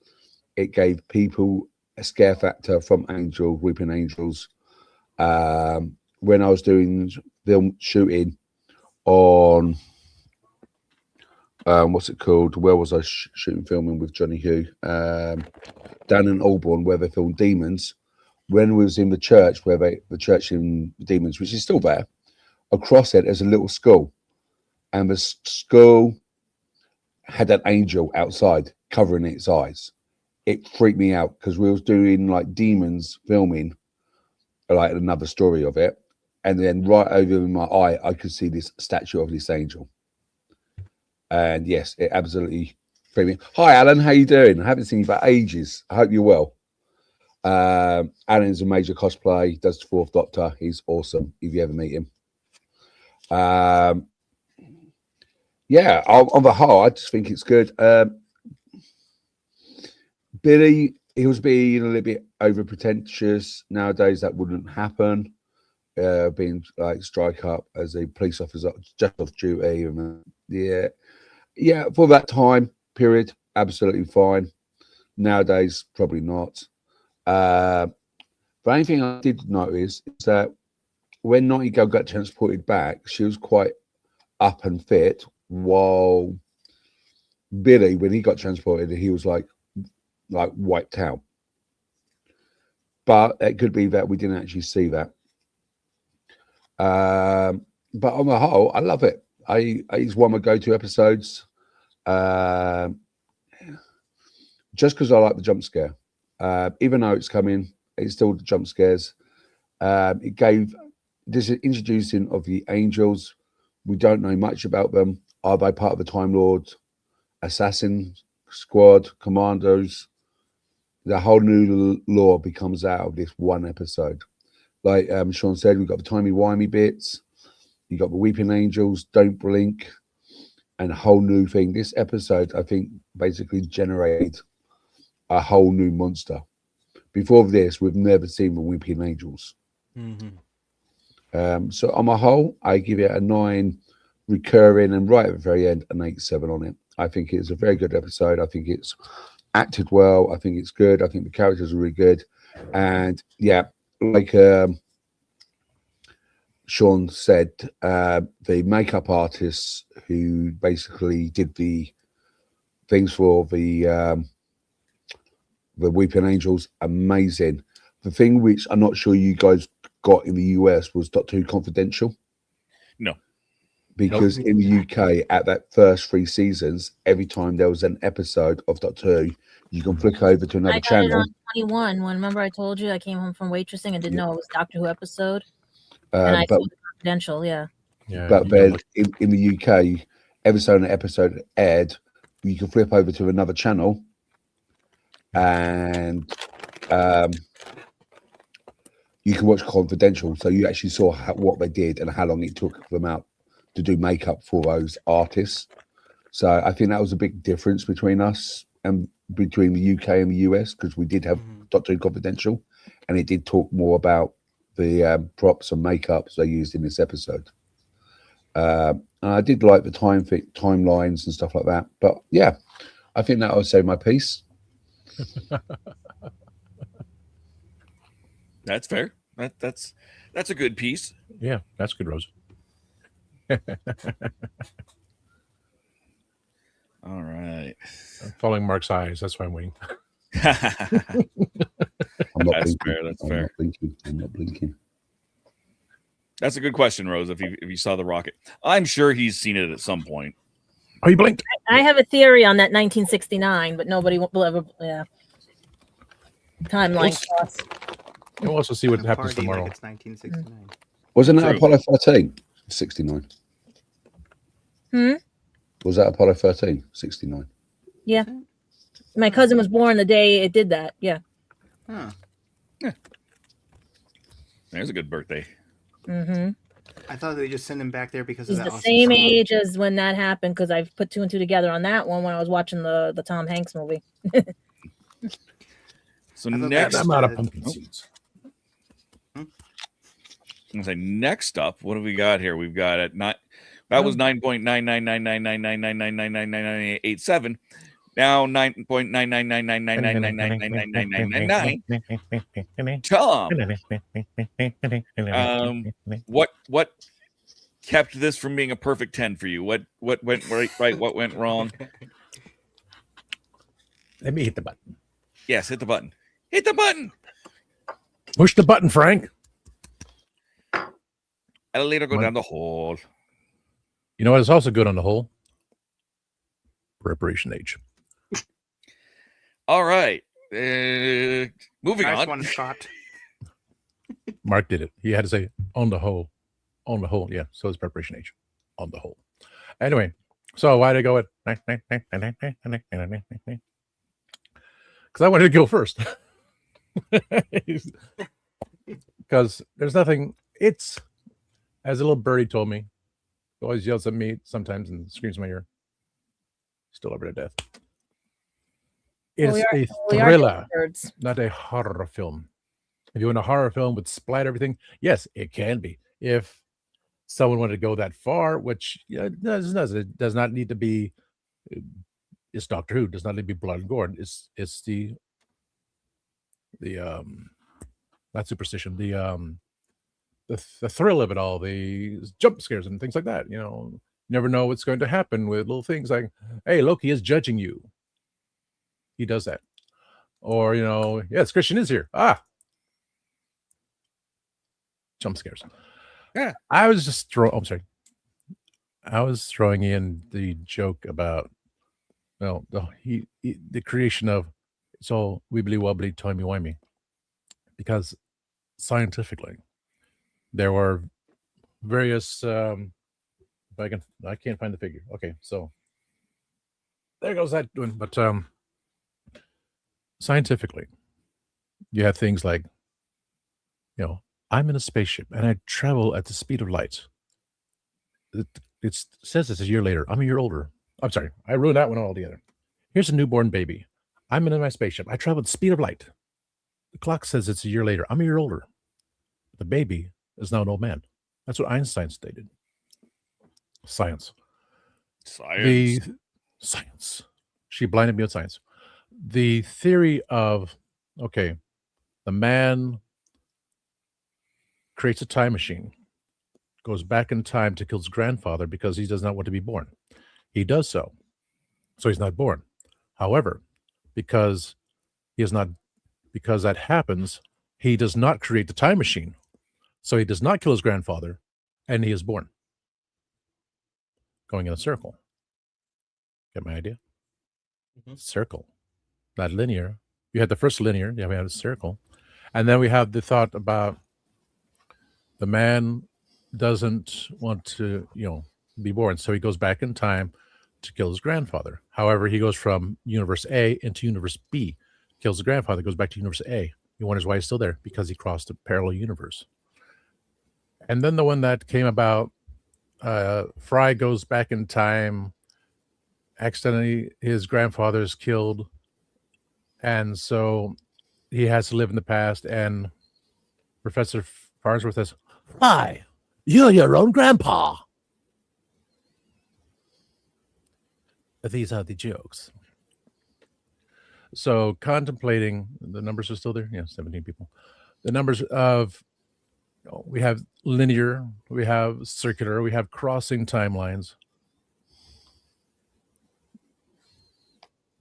It gave people a scare factor from Angel, Weeping Angels. When I was doing film shooting on what's it called? Where was I shooting filming with Johnny Hugh? Down in Auburn, where they filmed Demons. When we was in the church, the church in Demons, which is still there, across it there's a little school, and the school had an angel outside covering its eyes. It freaked me out because we was doing like Demons filming, like another story of it, and then right over my eye I could see this statue of this angel. And yes, it absolutely freaked me. Hi Alan, how you doing? I haven't seen you for ages. I hope you're well. Alan's a major cosplay, does the Fourth Doctor. He's awesome if you ever meet him. Yeah, on the whole, I just think it's good. Billy, he was being a little bit over pretentious. Nowadays, that wouldn't happen. Being like strike up as a police officer just off duty, and yeah, for that time period, absolutely fine. Nowadays, probably not. The only thing I did notice is that when Nightingale got transported back, she was quite up and fit, while Billy, when he got transported, he was like wiped out. But it could be that we didn't actually see that. But on the whole, I love it. It's one of my go-to episodes. Just because I like the jump scare. Even though it's coming, it's still the jump scares. It gave this introducing of the Angels. We don't know much about them. Are they part of the Time Lord assassin squad, commandos? The whole new lore becomes out of this one episode. Like Sean said, we've got the timey-wimey bits. You got the Weeping Angels, Don't Blink, and a whole new thing. This episode, I think, basically generated a whole new monster. Before this, we've never seen the Weeping Angels. Mm-hmm. So on my whole, I give it a 9 recurring, and right at the very end, an 8.7 on it. I think it's a very good episode. I think it's acted well. I think it's good. I think the characters are really good. And yeah, like Sean said, the makeup artists who basically did the things for the Weeping Angels, amazing. The thing which I'm not sure you guys got in the US was Doctor Who Confidential. No. Because in the UK, at that first 3 seasons, every time there was an episode of Doctor Who, you can flick over to another I got channel. it on 21. When remember I told you I came home from waitressing and didn't know it was Doctor Who episode, and I saw the Confidential. Yeah. But then in the UK, every so an episode aired, you can flip over to another channel, and you can watch Confidential. So you actually saw what they did and how long it took them out to do makeup for those artists. So I think that was a big difference between us and between the UK and the US, because we did have Doctor Who Confidential, and it did talk more about the props and makeups they used in this episode. And I did like the timelines and stuff like that. But yeah, I think that would say my piece. That's fair. That's a good piece. Yeah, that's good, Rose. All right. I'm following Mark's eyes. That's why I'm waiting. I'm not That's blinking. fair. That's I'm fair. not blinking. I'm not blinking. That's a good question, Rose. If you saw the rocket, I'm sure he's seen it at some point. Oh, you blinked. I have a theory on that 1969, but nobody will ever. Yeah. Timeline cross. We'll also see what A happens party tomorrow. Like it's 1969. Wasn't that True. Apollo 13? 69. Was that Apollo 13? 69. Yeah. My cousin was born the day it did that. Yeah. Huh. There's a good birthday. Mm-hmm. I thought they just sent him back there because He's of the that. same age as when that happened, because I've put 2 and 2 together on that one when I was watching the Tom Hanks movie. So I thought next, I'm out of pumpkin seeds. I'm gonna say next up, what have we got here? We've got at not that was 9.9999999999987. Now 9.9999999999999. Tom, what kept this from being a perfect 10 for you? What went right? What went wrong? Let me hit the button. Yes, hit the button. Hit the button. Push the button, Frank. I'll later go down the hole. You know what is also good on the whole? Preparation age. All right. Moving Nice on. one, Scott. Mark did it. He had to say on the whole. On the whole. Yeah. So it's preparation age. On the whole. Anyway, so why did I go at because I wanted to go first. Because there's nothing, it's as a little birdie told me, he always yells at me sometimes and screams in my ear. Still over to death. It's a thriller, not a horror film. If you want a horror film with splat everything, yes, it can be. If someone wanted to go that far, which it does not need to be. It's Doctor Who. Does not need to be blood and gore. It's the not superstition. The thrill of it all, the jump scares and things like that. You know, you never know what's going to happen with little things like, hey, Loki is judging you. He does that. Or, you know, yes, Christian is here. Jump scares. Yeah. I was just I was throwing in the joke about, well, the creation of it's all wibbly wobbly, timey wimey, because scientifically there were various. I can't find the figure. Okay, so there goes that doing. But scientifically, you have things like, you know, I'm in a spaceship and I travel at the speed of light. It says it's a year later. I'm a year older. I'm sorry, I ruined that one altogether. Here's a newborn baby. I'm in my spaceship. I travel at the speed of light. The clock says it's a year later. I'm a year older. The baby is now an old man. That's what Einstein stated. Science. Science. Science. She blinded me with science. the theory of, okay, the man creates a time machine, goes back in time to kill his grandfather because he does not want to be born. He does so. So he's not born. However, because that happens, he does not create the time machine. So he does not kill his grandfather, and he is born. Going in a circle. Get my idea? Circle. Not linear. You had the first linear, yeah, we had a circle. And then we have the thought about the man doesn't want to, be born. So he goes back in time to kill his grandfather. However, he goes from universe A into universe B, kills the grandfather, goes back to universe A. He wonders why he's still there, because he crossed a parallel universe. And then the one that came about, Fry goes back in time, accidentally his grandfather is killed, and so he has to live in the past, and Professor Farnsworth says, "Fry, you're your own grandpa." These are the jokes. So contemplating, the numbers are still there? Yeah, 17 people. The numbers of, we have linear, we have circular, we have crossing timelines.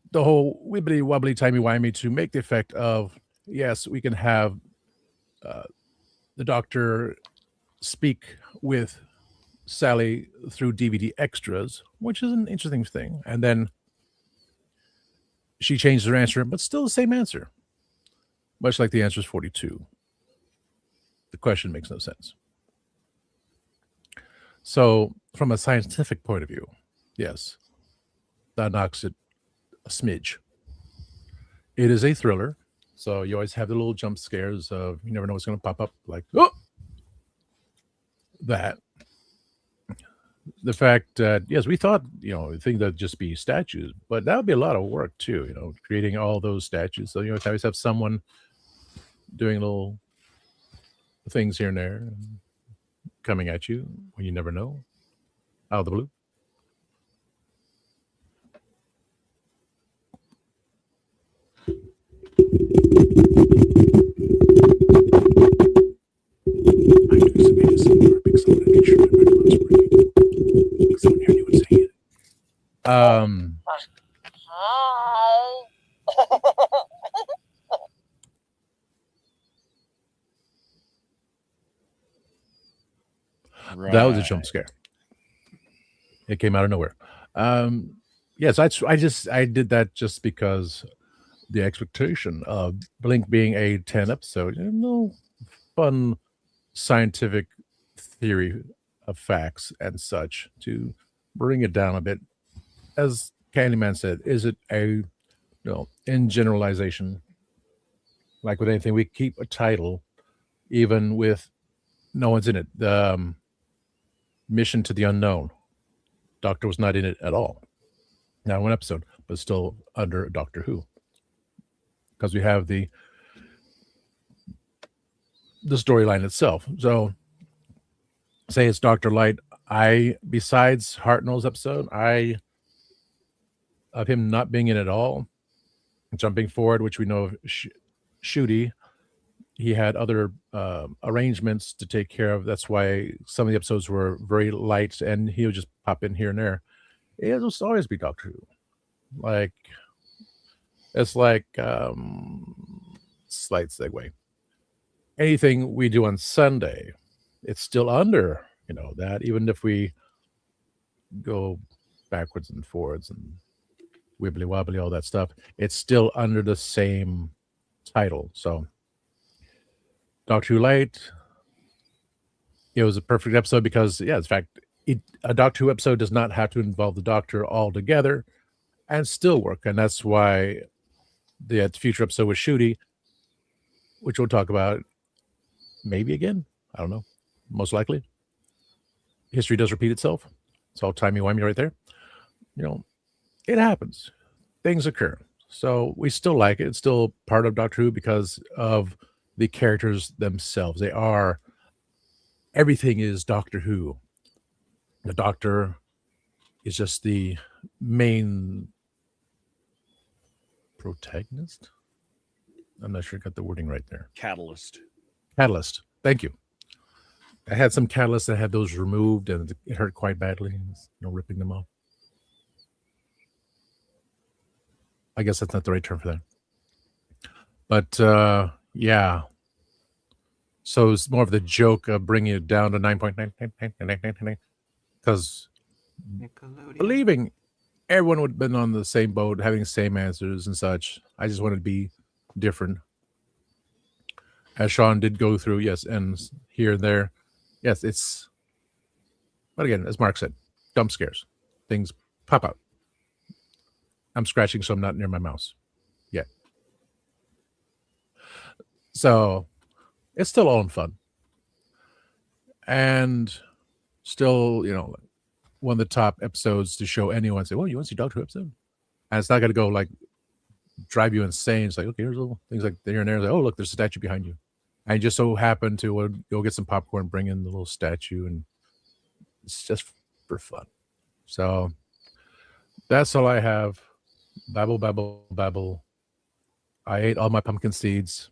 The whole wibbly wobbly timey wimey to make the effect of, yes, we can have the Doctor speak with Sally through DVD extras, which is an interesting thing. And then she changed her answer, but still the same answer. Much like the answer is 42. The question makes no sense. So from a scientific point of view, yes, that knocks it a smidge. It is a thriller, so you always have the little jump scares of, you never know what's going to pop up, like, oh, that. The fact that, yes, we thought, the thing that'd just be statues, but that would be a lot of work too, creating all those statues. So, always have someone doing little things here and there coming at you when you never know, out of the blue. That was a jump scare. It came out of nowhere. Yes, I did that just because the expectation of Blink being a 10 episode, no fun scientific theory of facts and such, to bring it down a bit. As Candyman said, is it a, in generalization, like with anything, we keep a title even with no one's in it. The Mission to the Unknown, Doctor was not in it at all. Not one episode, but still under Doctor Who, because we have the storyline itself. So say it's Dr. Light, besides Hartnell's episode, of him not being in it at all, jumping forward, which we know of Shooty, he had other arrangements to take care of. That's why some of the episodes were very light, and he would just pop in here and there. It will always be Doctor Who. It's like slight segue. Anything we do on Sunday, it's still under, that, even if we go backwards and forwards and wibbly wobbly, all that stuff, it's still under the same title. So Doctor Who Light, it was a perfect episode because, in fact, a Doctor Who episode does not have to involve the Doctor altogether and still work. And that's why the future episode with Shooty, which we'll talk about maybe again, I don't know, most likely. History does repeat itself. It's all timey-wimey right there. It happens. Things occur. So we still like it. It's still part of Doctor Who because of the characters themselves. Everything is Doctor Who. The Doctor is just the main Protagonist? I'm not sure I got the wording right there. Catalyst. Catalyst. Thank you. I had some catalysts that had those removed, and it hurt quite badly. Ripping them off. I guess that's not the right term for that. But yeah. So it's more of the joke of bringing it down to 9.9, because believing everyone would have been on the same boat, having the same answers and such. I just wanted to be different. As Sean did go through, yes, and here and there. Yes, it's... But again, as Mark said, dump scares. Things pop out. I'm scratching, so I'm not near my mouse yet. So, it's still all in fun. And still, one of the top episodes to show anyone. Say, well, you want to see Doctor Who episode? And it's not going to go like drive you insane. It's like, okay, here's little things like there and there. Like, oh, look, there's a statue behind you. I just so happen to go get some popcorn, bring in the little statue, and it's just for fun. So that's all I have. Babble, babble, babble. I ate all my pumpkin seeds.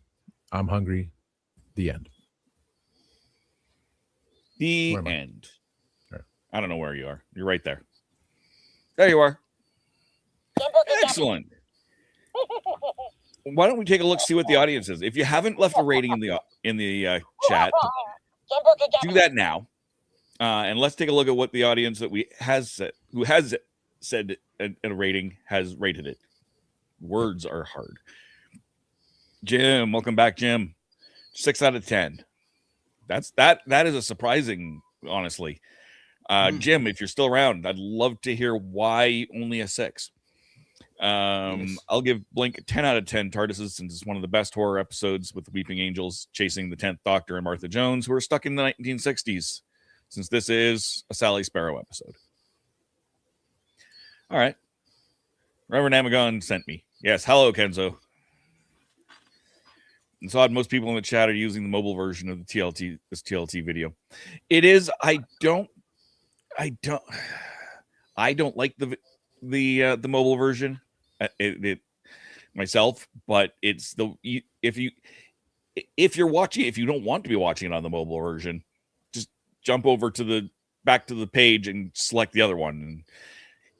I'm hungry. The end. The end. I don't know where you are. You're right there. There you are. Excellent. Why don't we take a look, see what the audience is? If you haven't left a rating in the chat, do that now. And let's take a look at what the audience who has said a rating has rated it. Words are hard. Jim, welcome back, Jim. 6 out of 10. That is a surprising, honestly. Jim, if you're still around, I'd love to hear why only a 6. Yes. I'll give Blink 10 out of 10 TARDISes, since it's one of the best horror episodes with the Weeping Angels chasing the 10th Doctor and Martha Jones, who are stuck in the 1960s, since this is a Sally Sparrow episode. All right. Reverend Amagon sent me. Yes, hello, Kenzo. And so most people in the chat are using the mobile version of this TLT video. It is. I don't like the mobile version myself, but it's if you're watching, if you don't want to be watching it on the mobile version, just jump over to back to the page and select the other one. And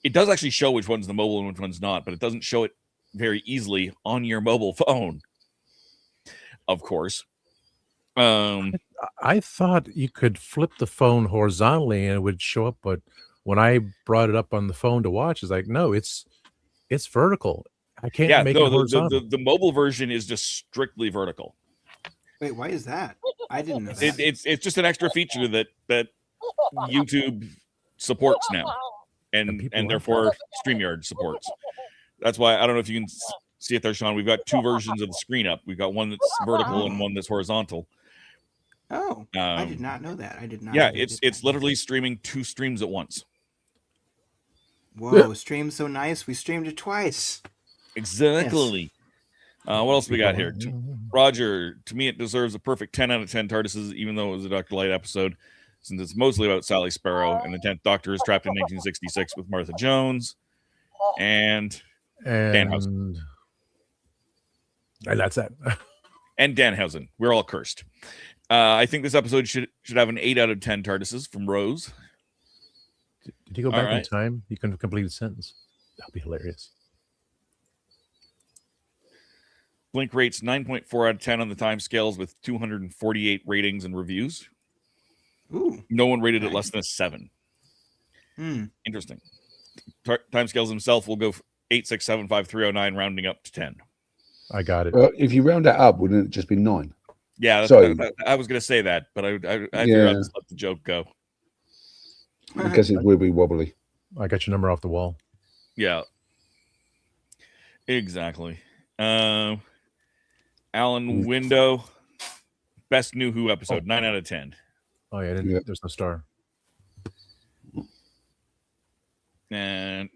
it does actually show which one's the mobile and which one's not, but it doesn't show it very easily on your mobile phone. Of course. I thought you could flip the phone horizontally and it would show up, but when I brought it up on the phone to watch, it's like, no, it's vertical. I can't make it horizontal. The mobile version is just strictly vertical. Wait, why is that? I didn't know that. It's just an extra feature that YouTube supports now, and therefore StreamYard supports. That's why I don't know if you can see it there, Sean. We've got two versions of the screen up. We've got one that's vertical and one that's horizontal. Oh, I did not know that. I did not. Yeah, it's literally streaming 2 streams at once. Whoa, stream so nice. We streamed it twice. Exactly. Yes. What else we got here? Roger, to me, it deserves a perfect 10 out of 10 TARDISes, even though it was a Dr. Light episode, since it's mostly about Sally Sparrow, and the 10th Doctor is trapped in 1966 with Martha Jones and Danhausen. And that's it. And Danhausen. We're all cursed. I think this episode should have an 8 out of 10 TARDISes from Rose. Did you go back in time? You couldn't complete a sentence. That'd be hilarious. Blink rates 9.4 out of 10 on the time scales with 248 ratings and reviews. Ooh, no one rated it less than a 7. Interesting. Time scales himself will go 8, 6, 7, 5, 3, 0, 9, rounding up to 10. I got it. Well, if you round that up, wouldn't it just be 9? Yeah, I was going to say that, but I figured I'd just let the joke go. I guess it will be wobbly. I got your number off the wall. Yeah. Exactly. Alan Window, best New Who episode, 9 out of 10. Oh, yeah, there's no star. And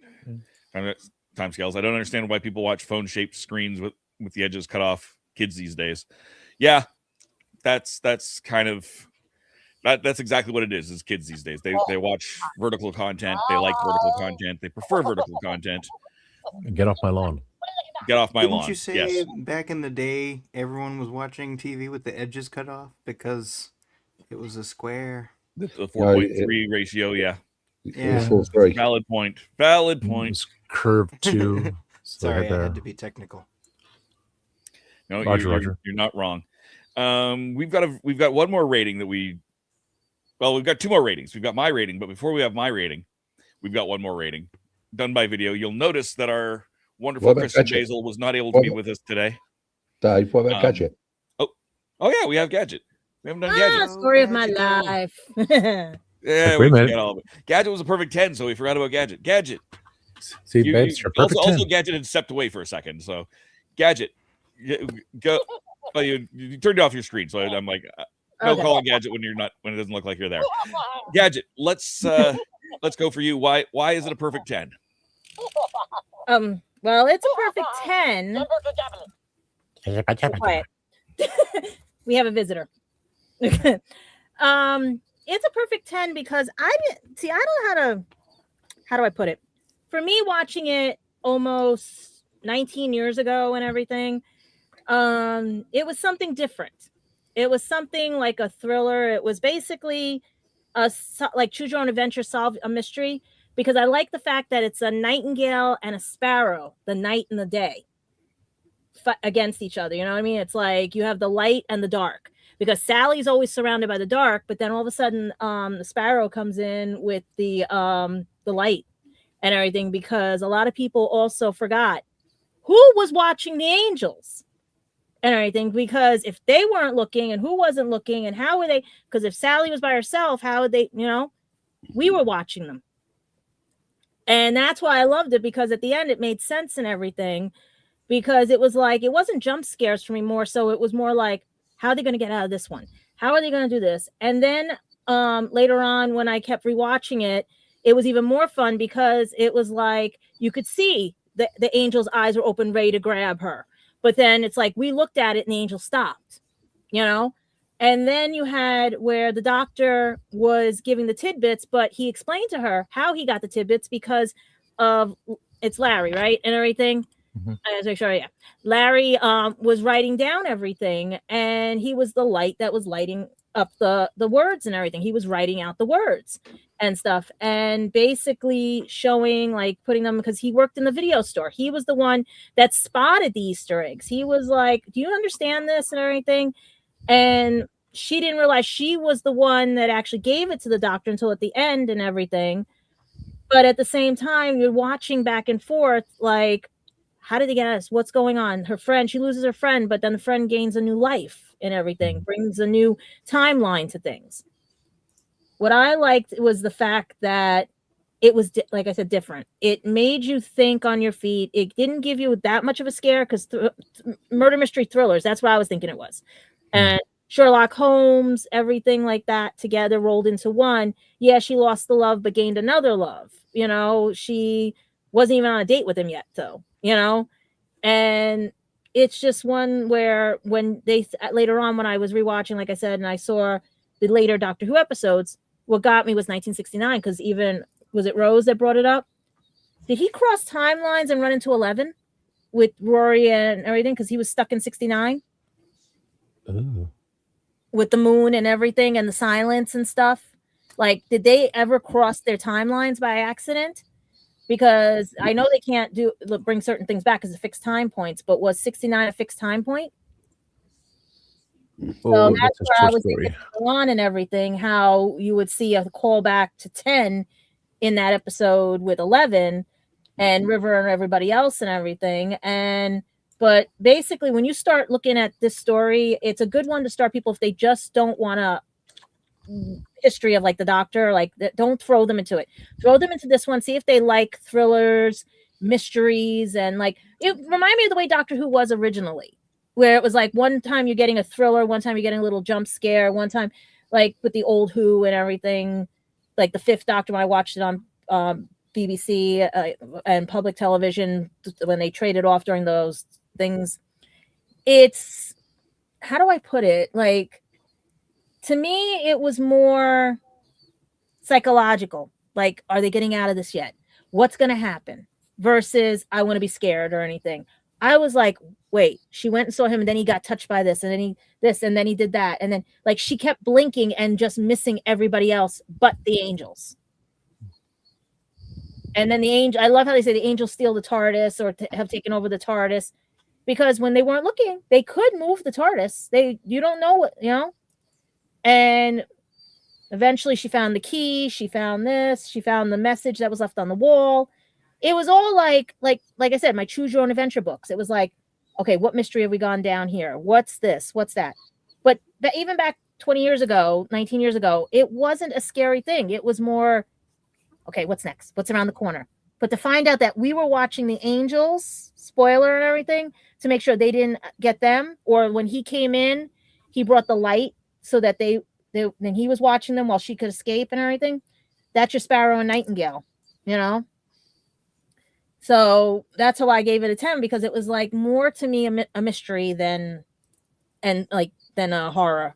time scales. I don't understand why people watch phone-shaped screens with the edges cut off. Kids these days. Yeah, that's kind of that's exactly what it is kids these days. They watch vertical content. They like vertical content. They prefer vertical content. Get off my lawn. Get off my Didn't lawn. you say Yes. back in the day everyone was watching TV with the edges cut off because it was a square? The 4.3 ratio, yeah. Yeah. 4:3. Valid point. Valid It point. was curved too. So Sorry, I the- had to be technical. No, Roger, you're, Roger. you're not wrong. We've got one more rating that we've got two more ratings. We've got my rating, but before we have my rating, we've got one more rating done by video. You'll notice that our wonderful What about Kristen Gadget? Basil was not able to What be about- with us today. Dave, what about Gadget? Oh yeah, we have Gadget. We haven't done Gadget. Story of my Gadget. life. Yeah, Wait we a minute. forgot all of it. Gadget was a perfect 10, so we forgot about Gadget. Gadget. See, babes, you're perfect. Also, 10. Gadget had stepped away for a second. So, Gadget, go. Oh, you turned off your screen, so I'm like, no Okay. calling Gadget when it doesn't look like you're there. Gadget, let's go for you. Why is it a perfect 10? Well, it's a perfect 10. Quiet. We have a visitor. It's a perfect 10 because I don't know how do I put it? For me, watching it almost 19 years ago and everything, it was something different. It was something like a thriller. It was basically like choose your own adventure, solve a mystery, because I like the fact that it's a Nightingale and a Sparrow, the night and the day, against each other. You know what I mean? It's like you have the light and the dark, because Sally's always surrounded by the dark, but then all of a sudden the Sparrow comes in with the light and everything, because a lot of people also forgot who was watching the angels and everything, because if they weren't looking and who wasn't looking, and how were they, because if Sally was by herself, how would they, we were watching them. And that's why I loved it, because at the end it made sense and everything, because it was like, it wasn't jump scares for me more so, it was more like, how are they going to get out of this one? How are they going to do this? And then later on, when I kept rewatching it, it was even more fun, because it was like you could see the angel's eyes were open, ready to grab her. But then it's like we looked at it and the angel stopped, And then you had where the doctor was giving the tidbits, but he explained to her how he got the tidbits because of it's Larry, right? And everything. Mm-hmm. Larry was writing down everything, and he was the light that was lighting up the words and everything. He was writing out the words and stuff, and basically showing, like, putting them, because he worked in the video store. He was the one that spotted the Easter eggs. He was like, do you understand this and everything? And she didn't realize she was the one that actually gave it to the doctor until at the end and everything. But at the same time, you're watching back and forth, like, how did they get us? What's going on? Her friend, she loses her friend, but then the friend gains a new life and everything, brings a new timeline to things. What I liked was the fact that it was, like I said, different. It made you think on your feet. It didn't give you that much of a scare, because murder mystery thrillers, that's what I was thinking it was. And Sherlock Holmes, everything like that together rolled into one. Yeah, she lost the love, but gained another love. She wasn't even on a date with him yet, though, and it's just one where when they later on, when I was rewatching, like I said, and I saw the later Doctor Who episodes, what got me was 1969, because even, was it Rose that brought it up? Did he cross timelines and run into 11 with Rory and everything, because he was stuck in 69? Ooh. With the moon and everything and the silence and stuff? Like, did they ever cross their timelines by accident? Because I know they can't bring certain things back as a fixed time points, but was 69 a fixed time point? So that's where I was thinking on and everything, how you would see a callback to 10 in that episode with 11 and River and everybody else and everything. But basically, when you start looking at this story, it's a good one to start people if they just don't want a history of, like, the Doctor. Like, don't throw them into it. Throw them into this one. See if they like thrillers, mysteries, and, like, it reminded me of the way Doctor Who was originally, where it was like one time you're getting a thriller, one time you're getting a little jump scare, one time, like with the old Who and everything, like the Fifth Doctor, when I watched it on BBC and public television when they traded off during those things. It's, how do I put it? Like, to me, it was more psychological. Like, are they getting out of this yet? What's going to happen? Versus, I want to be scared or anything. I was like, wait, she went and saw him, and then he got touched by this, and then he did that, and then like she kept blinking and just missing everybody else but the angels. And then the angel, I love how they say the angels steal the TARDIS or have taken over the TARDIS, because when they weren't looking, they could move the TARDIS. You don't know what, you know. And eventually, she found the key. She found this. She found the message that was left on the wall. It was all like I said, my choose your own adventure books. It was like, okay, what mystery have we gone down here? What's this? What's that? But even back 20 years ago, 19 years ago, it wasn't a scary thing. It was more, okay, what's next? What's around the corner? But to find out that we were watching the angels, spoiler and everything, to make sure they didn't get them, or when he came in, he brought the light so that then he was watching them while she could escape and everything. That's your Sparrow and Nightingale, you know? So that's how I gave it a 10, because it was like more to me a mystery than a horror.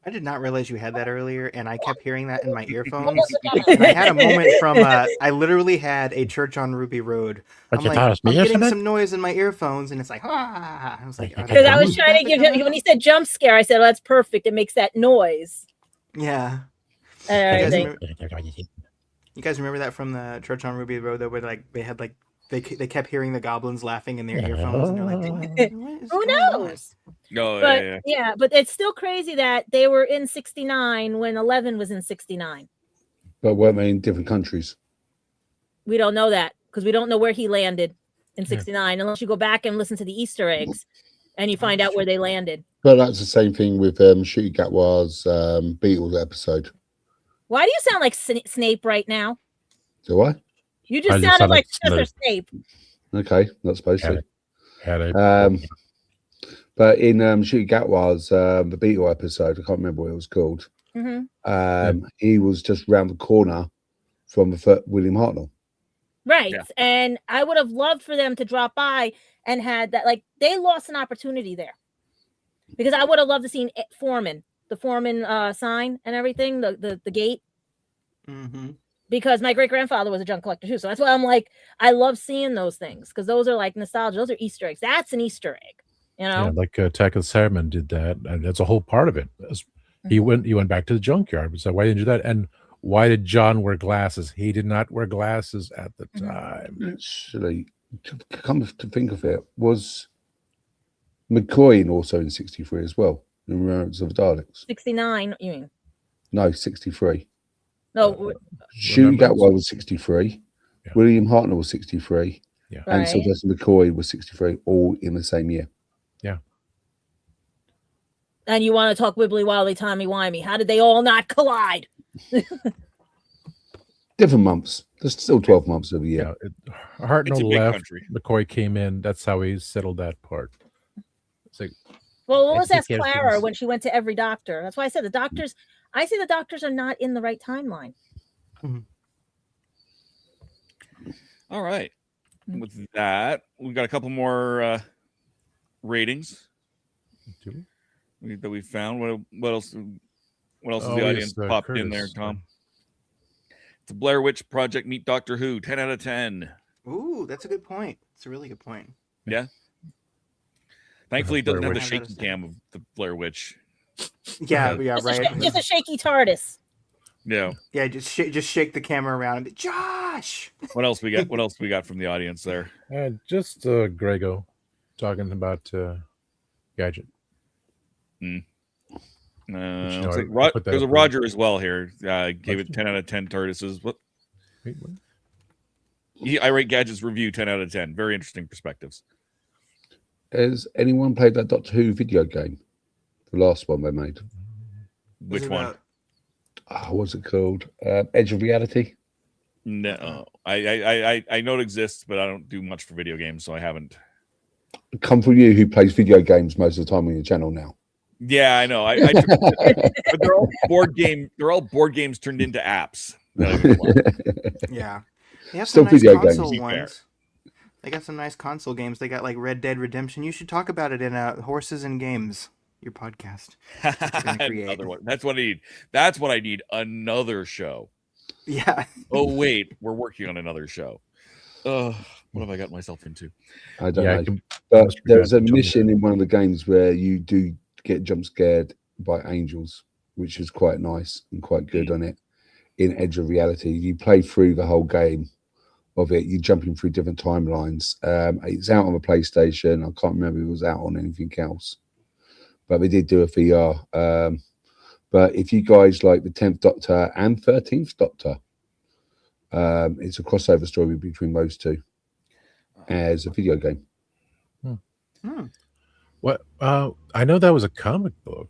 I did not realize you had that earlier, and I kept hearing that in my earphones. And I had a moment from, I literally had a Church on Ruby Road. I'm getting some noise in my earphones, and it's like, ah. I was like, because I was trying to give him, when he said jump scare, I said, oh, that's perfect. It makes that noise. Yeah. You guys remember that from the Church on Ruby Road, though, where like they had like they kept hearing the goblins laughing in their earphones, and they're like, who knows? No, but but it's still crazy that they were in 69 when 11 was in 69. But weren't they in different countries? We don't know that, because we don't know where he landed in 69 unless you go back and listen to the Easter eggs and you find out where they landed. But that's the same thing with Shooty Gatwa's Beatles episode. Why do you sound like Snape right now? Do I? You just sounded like Professor Snape. Okay, not supposed to. But in Shooty Gatwa's the Beatle episode, I can't remember what it was called. He was just round the corner from William Hartnell. Right. Yeah. And I would have loved for them to drop by and had that, like, they lost an opportunity there. Because I would have loved to see the Foreman sign and everything, the gate. Mm-hmm. Because my great grandfather was a junk collector too. So that's why I'm like, I love seeing those things, because those are like nostalgia. Those are Easter eggs. That's an Easter egg, you know? Yeah, like Attack of the Cybermen did that. And that's a whole part of it. He went back to the junkyard. So why didn't you do that? And why did John wear glasses? He did not wear glasses at the time. Actually, come to think of it, was McCoy also in 63 as well? In Remembrance of the Daleks. 69, you mean? No, 63. No. Shooty Gatwa was 63. Yeah. William Hartnell was 63. Yeah. And Sylvester McCoy was 63, all in the same year. Yeah. And you want to talk wibbly wobbly timey wimey? How did they all not collide? Different months. There's still 12 months of a year. Yeah, Hartnell left. McCoy came in. That's how he settled that part. It's like, well, let's ask Clara when she went to every doctor. That's why I said the doctors. I say the doctors are not in the right timeline. Mm-hmm. All right. With that, we've got a couple more ratings that we found. What else? What else has the audience popped in there, Tom? The Blair Witch Project Meet Doctor Who, 10 out of 10. Ooh, that's a good point. It's a really good point. Yeah. Thankfully, it doesn't have the shaky cam of the Blair Witch. Yeah, right. Just a shaky TARDIS. Yeah. Yeah, just shake the camera around. Josh! What else we got? What else we got from the audience there? Just Grego talking about Gadget. There's a Roger as well here. Gave it 10 out of 10 TARDISes. What? I rate Gadget's review 10 out of 10. Very interesting perspectives. Has anyone played that Doctor Who video game? The last one they made. Which one? What's it called? Edge of Reality? No. I know it exists, but I don't do much for video games, so I haven't. Come from you, who plays video games most of the time on your channel now. Yeah, I know. But they're all board game. They're all board games turned into apps. Yeah, they have still some nice video console games. Ones. They got some nice console games. They got like Red Dead Redemption. You should talk about it in Horses and Games, your podcast. Another one. That's what I need. That's what I need. Another show. Yeah. Oh wait, we're working on another show. What have I got myself into? I don't Yeah, know. But forgot there's a to jump mission in one of the games where you do get jump scared by angels, which is quite nice and quite good on it. In Edge of Reality, you play through the whole game of it. You're jumping through different timelines. It's out on the PlayStation. I can't remember if it was out on anything else, but we did do a VR. But if you guys like the 10th Doctor and 13th Doctor, it's a crossover story between those two as a video game. What? I know that was a comic book.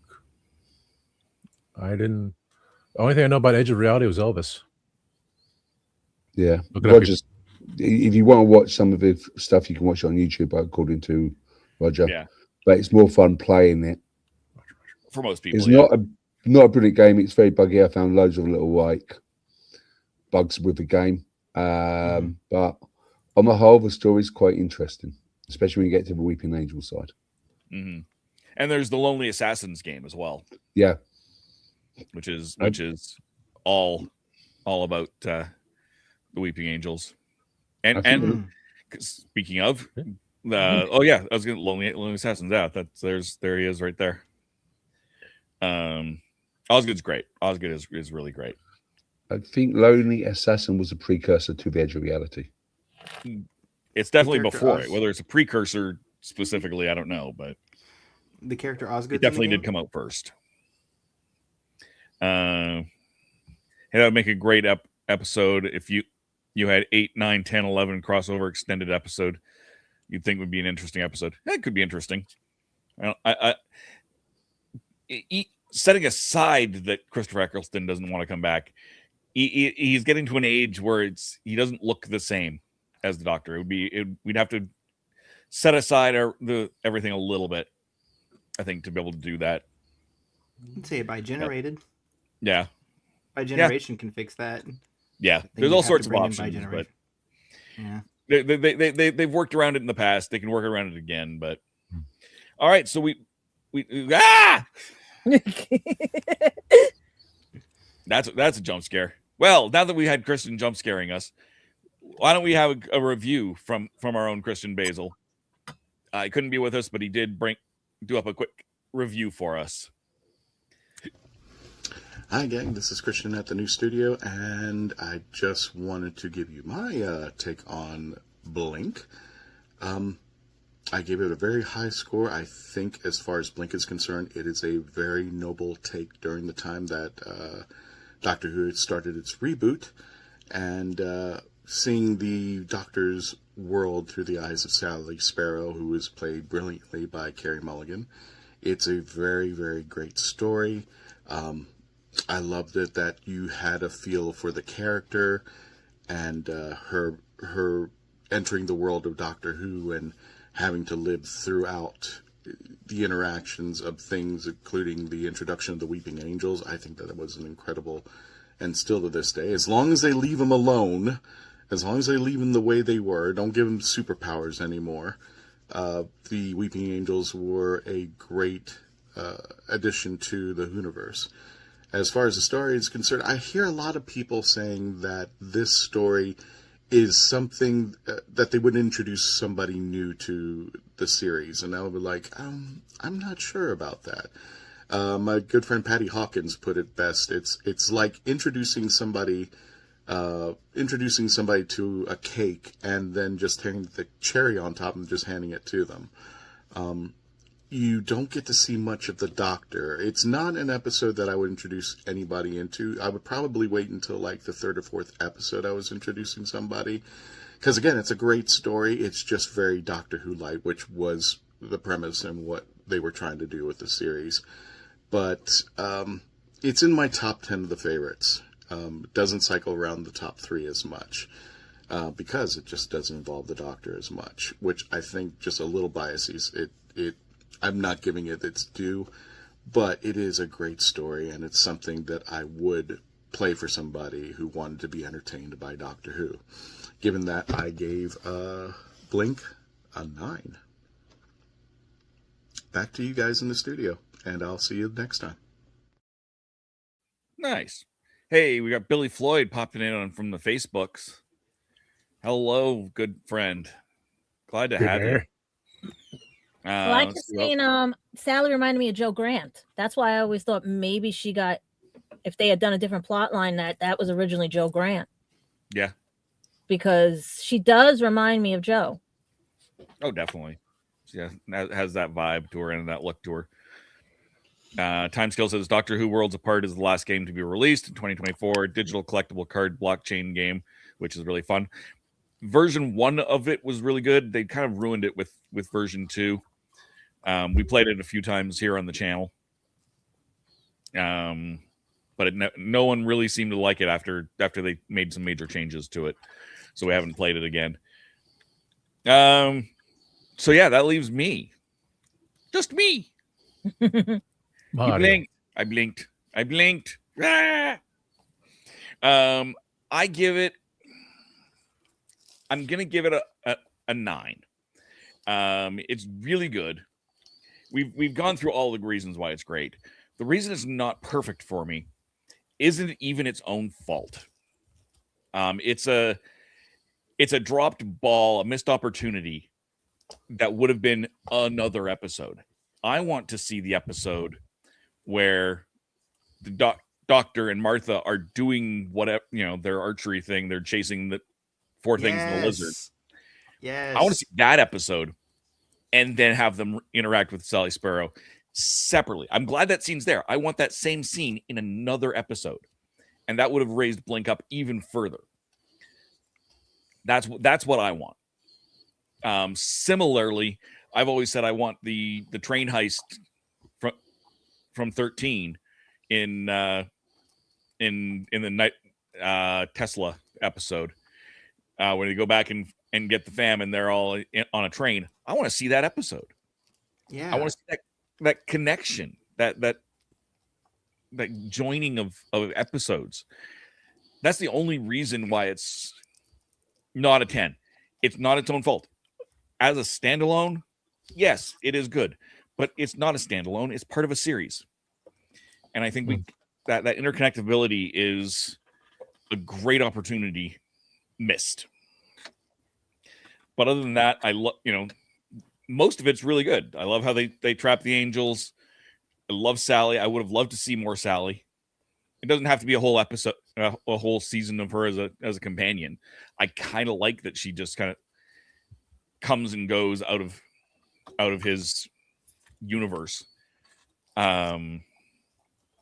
I didn't. The only thing I know about Edge of Reality was Elvis. Yeah, Look it up. Roger's. If you want to watch some of the stuff, you can watch it on YouTube, according to Roger. Yeah. But it's more fun playing it. For most people, It's not a brilliant game. It's very buggy. I found loads of little bugs with the game. But on the whole, the story is quite interesting, especially when you get to the Weeping Angel side. Mm-hmm. And there's the Lonely Assassins game as well. Yeah, which is all about the Weeping Angels. And speaking of I was gonna Lonely Assassins. Yeah, there he is right there. Osgood's great. Osgood is really great. I think Lonely Assassin was a precursor to the Edge of Reality. It's definitely before it. Whether it's a precursor specifically, I don't know, but the character Osgood it definitely did come out first. That would make a great episode if you had 8, 9, 10, 11 crossover extended episode. You'd think would be an interesting episode. It could be interesting. Setting aside that Christopher Eccleston doesn't want to come back, he's getting to an age where he doesn't look the same as the Doctor. We'd have to set aside everything a little bit, I think, to be able to do that. I'd say by generated. Yeah. By generation can fix that. Yeah. There's all sorts of options, but yeah. They've worked around it in the past. They can work around it again, but all right. So we that's a jump scare. Well, now that we had Kristen jump scaring us, why don't we have a review from our own Christian Basil? He couldn't be with us, but he did do up a quick review for us. Hi gang, this is Christian at the new studio, and I just wanted to give you my take on Blink. I gave it a very high score. I think as far as Blink is concerned, it is a very noble take during the time that Doctor Who started its reboot, and seeing the Doctor's world through the eyes of Sally Sparrow, who is played brilliantly by Carey Mulligan. It's a very, very great story. I loved it that you had a feel for the character and her entering the world of Doctor Who and having to live throughout the interactions of things, including the introduction of the Weeping Angels. I think that it was an incredible, and still to this day, as long as they leave them alone, as long as they leave them the way they were, don't give them superpowers anymore, the Weeping Angels were a great addition to the Whoniverse. As far as the story is concerned, I hear a lot of people saying that this story is something that they would introduce somebody new to the series, and I would be like, I'm not sure about that. My good friend Patty Hawkins put it best. It's like introducing somebody to a cake and then just taking the cherry on top and just handing it to them. You don't get to see much of the Doctor. It's not an episode that I would introduce anybody into. I would probably wait until like the 3rd or 4th episode I was introducing somebody. Because again, it's a great story. It's just very Doctor Who-like, which was the premise and what they were trying to do with the series. But it's in my top 10 of the favorites. It doesn't cycle around the top 3 as much. Because it just doesn't involve the Doctor as much. Which I think just a little biases. I'm not giving it its due, but it is a great story, and it's something that I would play for somebody who wanted to be entertained by Doctor Who. Given that, I gave Blink a 9. Back to you guys in the studio, and I'll see you next time. Nice. Hey, we got Billy Floyd popping in from the Facebooks. Hello, good friend. Glad to have you. Well, I just saying, Sally reminded me of Joe Grant. That's why I always thought maybe she got, if they had done a different plot line, that was originally Joe Grant. Yeah. Because she does remind me of Joe. Oh, definitely. Yeah, has that vibe to her and that look to her. Timescale says Doctor Who Worlds Apart is the last game to be released in 2024. Digital collectible card blockchain game, which is really fun. Version 1 of it was really good. They kind of ruined it with version 2. We played it a few times here on the channel. But no one really seemed to like it after they made some major changes to it. So we haven't played it again. So yeah, that leaves me. Just me. I blinked. Ah! I'm gonna give it a 9. It's really good. We've gone through all the reasons why it's great. The reason it's not perfect for me isn't even its own fault. It's a dropped ball, a missed opportunity that would have been another episode. I want to see the episode where the Doctor and Martha are doing whatever, their archery thing. They're chasing the 4 things in the lizard. Yes. I want to see that episode and then have them interact with Sally Sparrow separately. I'm glad that scene's there. I want that same scene in another episode. And that would have raised Blink up even further. That's what I want. Similarly, I've always said I want the train heist from 13 in the night Tesla episode when they go back and get the fam and they're all on a train. I want to see that episode. Yeah, I want to see that connection, that joining of episodes. That's the only reason why it's not a 10. It's not its own fault. As a standalone, yes, it is good, but it's not a standalone. It's part of a series. And I think that interconnectability is a great opportunity missed. But other than that, I love, most of it's really good. I love how they trap the angels. I love Sally. I would have loved to see more Sally. It doesn't have to be a whole episode, a whole season of her as a companion. I kind of like that she just kind of comes and goes out of his universe.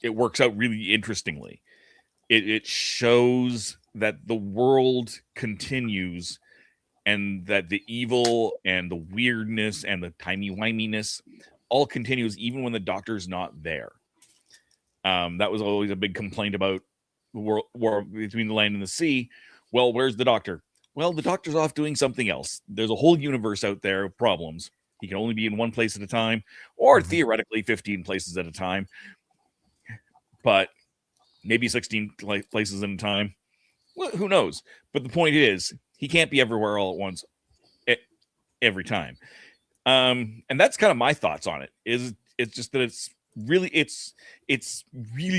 It works out really interestingly. It shows that the world continues and that the evil and the weirdness and the timey-wiminess all continues even when the Doctor's not there. That was always a big complaint about the war between the land and the sea. Well, where's the Doctor? Well, the Doctor's off doing something else. There's a whole universe out there of problems. He can only be in one place at a time, or theoretically 15 places at a time, but maybe 16 places at a time. Well, who knows? But the point is, he can't be everywhere all at once every time. And that's kind of my thoughts on it. It's just that it's really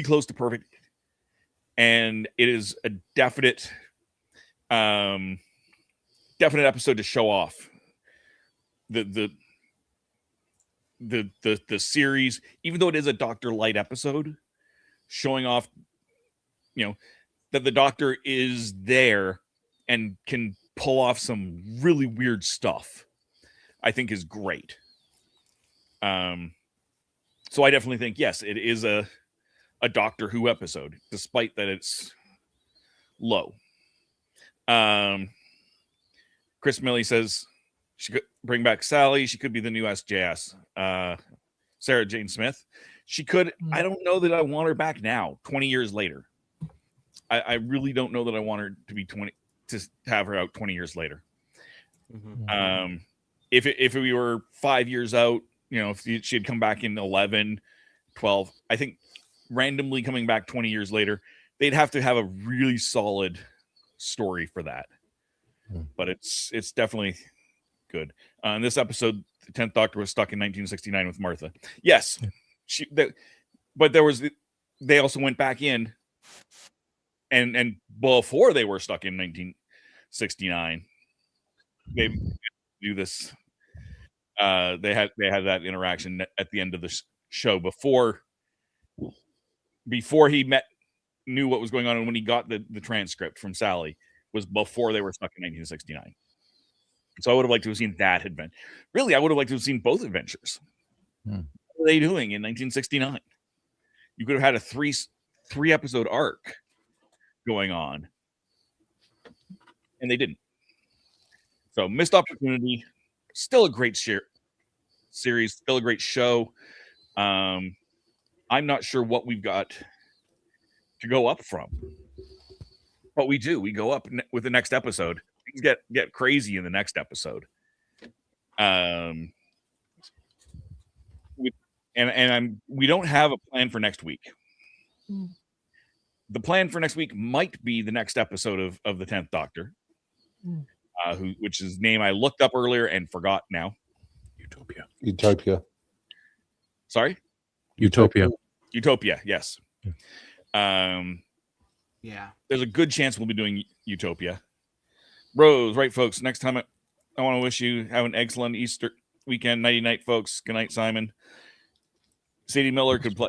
close to perfect, and it is a definite episode to show off the series, even though it is a Doctor Light episode, showing off, that the Doctor is there and can pull off some really weird stuff, I think is great. So I definitely think, yes, it is a Doctor Who episode, despite that it's low. Chris Milley says she could bring back Sally. She could be the new SJS. Sarah Jane Smith. She could. I don't know that I want her back now, 20 years later. I really don't know that I want her to be 20, to have her out 20 years later. Mm-hmm. If we were 5 years out, if she had come back in 11, 12, I think randomly coming back 20 years later, they'd have to have a really solid story for that. But it's definitely good. In this episode, the 10th Doctor was stuck in 1969 with Martha. Yes, but they also went back in and before they were stuck in 1969, they do this. They had that interaction at the end of the show before he knew what was going on, and when he got the transcript from Sally was before they were stuck in 1969. So I would have liked to have seen that adventure. Really, I would have liked to have seen both adventures. What were they doing in 1969? You could have had a three episode arc going on, and they didn't. So missed opportunity. Still a great series. Still a great show. I'm not sure what we've got to go up from, but we do. We go up with the next episode. Things get crazy in the next episode. We don't have a plan for next week. The plan for next week might be the next episode of the 10th Doctor, which is name I looked up earlier and forgot now. Utopia. Sorry? Utopia. Yes. Yeah. There's a good chance we'll be doing Utopia. Rose, right, folks? Next time I want to wish you have an excellent Easter weekend. Nighty night, folks. Good night, Simon. Sadie Miller could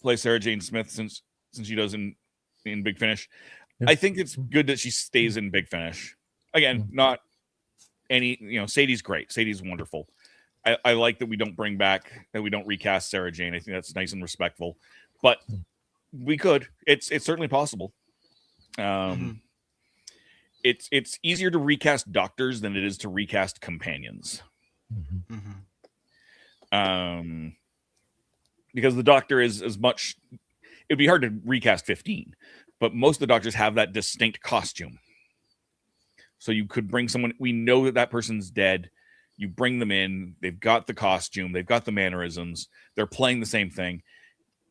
play Sarah Jane Smith since she does in Big Finish. Yeah. I think it's good that she stays in Big Finish. Again, not any, Sadie's great. Sadie's wonderful. I like that we don't recast Sarah Jane. I think that's nice and respectful. But we could. It's certainly possible. It's easier to recast doctors than it is to recast companions. Because the Doctor is as much. It'd be hard to recast 15, but most of the Doctors have that distinct costume. So you could bring someone. We know that person's dead. You bring them in. They've got the costume. They've got the mannerisms. They're playing the same thing.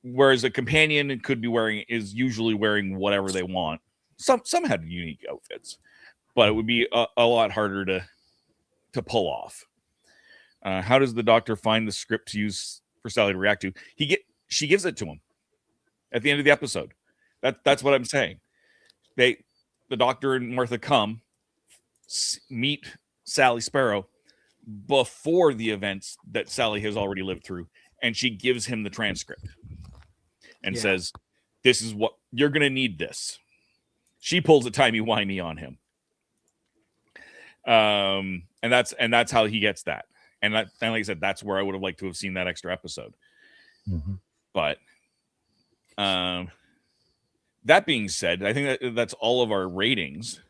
Whereas a companion is usually wearing whatever they want. Some have unique outfits, but it would be a lot harder to pull off. How does the Doctor find the script to use for Sally to react to? She gives it to him at the end of the episode. That's what I'm saying. The Doctor and Martha meet Sally Sparrow before the events that Sally has already lived through, and she gives him the transcript and says, "This is what you're going to need. This." She pulls a timey-wimey on him, and that's how he gets that. And like I said, that's where I would have liked to have seen that extra episode. But that being said, I think that's all of our ratings.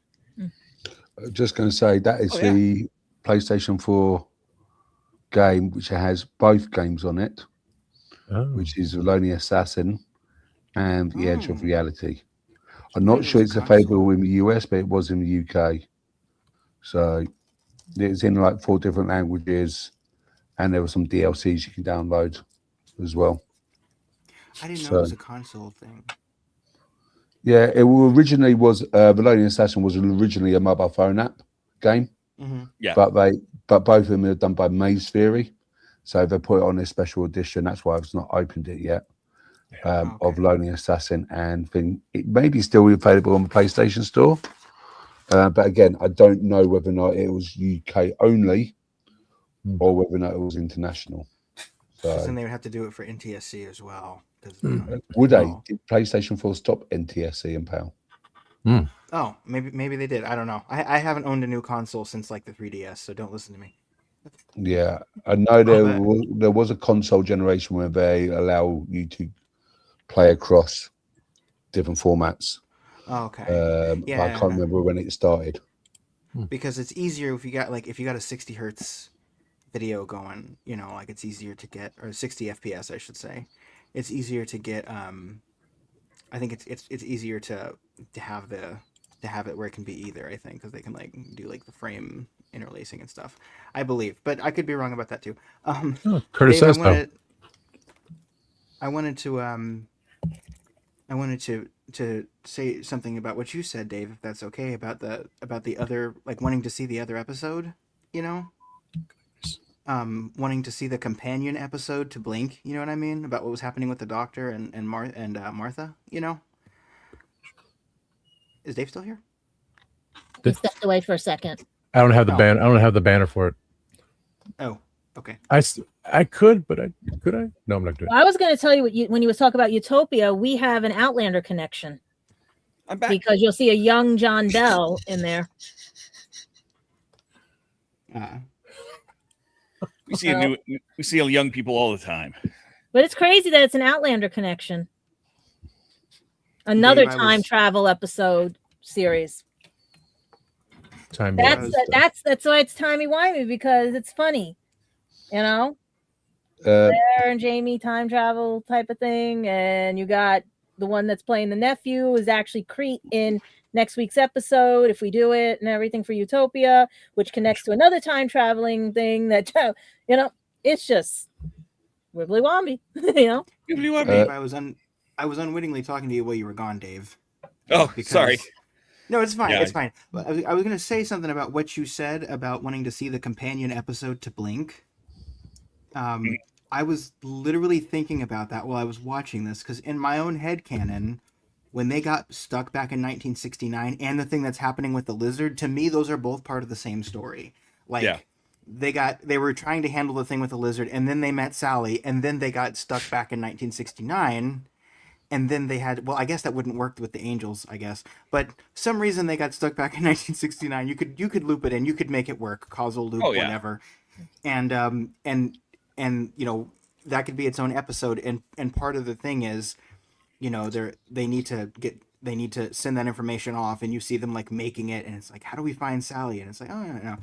Just going to say that is the PlayStation 4 game, which has both games on it, which is The Lonely Assassin and The Edge of Reality. I'm not sure it's available in the US, but it was in the UK. So it's in like 4 different languages, and there were some DLCs you can download as well. I didn't know it was a console thing. Yeah, it originally was. The Lonely Assassin was originally a mobile phone app game. Yeah, but both of them are done by Maze Theory, so they put it on a special edition. That's why I've not opened it yet. Of Lonely Assassin, and it may be still available on the PlayStation Store. But again, I don't know whether or not it was UK only or whether or not it was international. So then they would have to do it for NTSC as well. Would they? Did PlayStation 4 stop NTSC and PAL? Oh, maybe they did. I don't know. I haven't owned a new console since like the 3DS, so don't listen to me. Yeah, I know there was a console generation where they allow you to play across different formats. Oh, okay. But I can't remember when it started. Because it's easier if you got a 60 hertz video going, like it's easier to get, or 60 FPS, I should say. It's easier to get. I think it's easier to have it where it can be either. I think because they can like do like the frame interlacing and stuff. I believe, but I could be wrong about that too. Curtis Dave, says so. I wanted to say something about what you said, Dave, if that's okay, about the other, like wanting to see the other episode, wanting to see the companion episode to Blink, you know what I mean, about what was happening with the Doctor and Martha, Is Dave still here? He stepped away for a second. I don't have the Oh. banner. I don't have the banner for it. Oh, okay. I could, but could I? No, I'm not doing it. I was going to tell you when you was talking about Utopia, we have an Outlander connection. I'm back. Because you'll see a young John Bell in there. We see young people all the time. But it's crazy that it's an Outlander connection. Another Dave, time travel episode series. Time. That's why it's timey-wimey, because it's funny. You know? Claire and Jamie time travel type of thing. And you got the one that's playing the nephew is actually Crete in next week's episode, if we do it, and everything for Utopia, which connects to another time traveling thing that, you know, it's just wibbly wobbly, you know. Dave, I was unwittingly talking to you while you were gone, Dave. Oh, sorry. No, it's fine. Yeah. It's fine. But I was going to say something about what you said about wanting to see the companion episode to Blink. I was literally thinking about that while I was watching this, because in my own headcanon, when they got stuck back in 1969 and the thing that's happening with the lizard, to me, those are both part of the same story. Like, they were trying to handle the thing with the lizard, and then they met Sally, and then they got stuck back in 1969, and then they had, well, I guess that wouldn't work with the angels, I guess, but some reason they got stuck back in 1969. You could loop it in, you could make it work, causal loop, whatever, and you know, that could be its own episode, and part of the thing is, you know, they need to send that information off, and you see them like making it, and it's like, how do we find Sally? And it's like, oh, I don't know,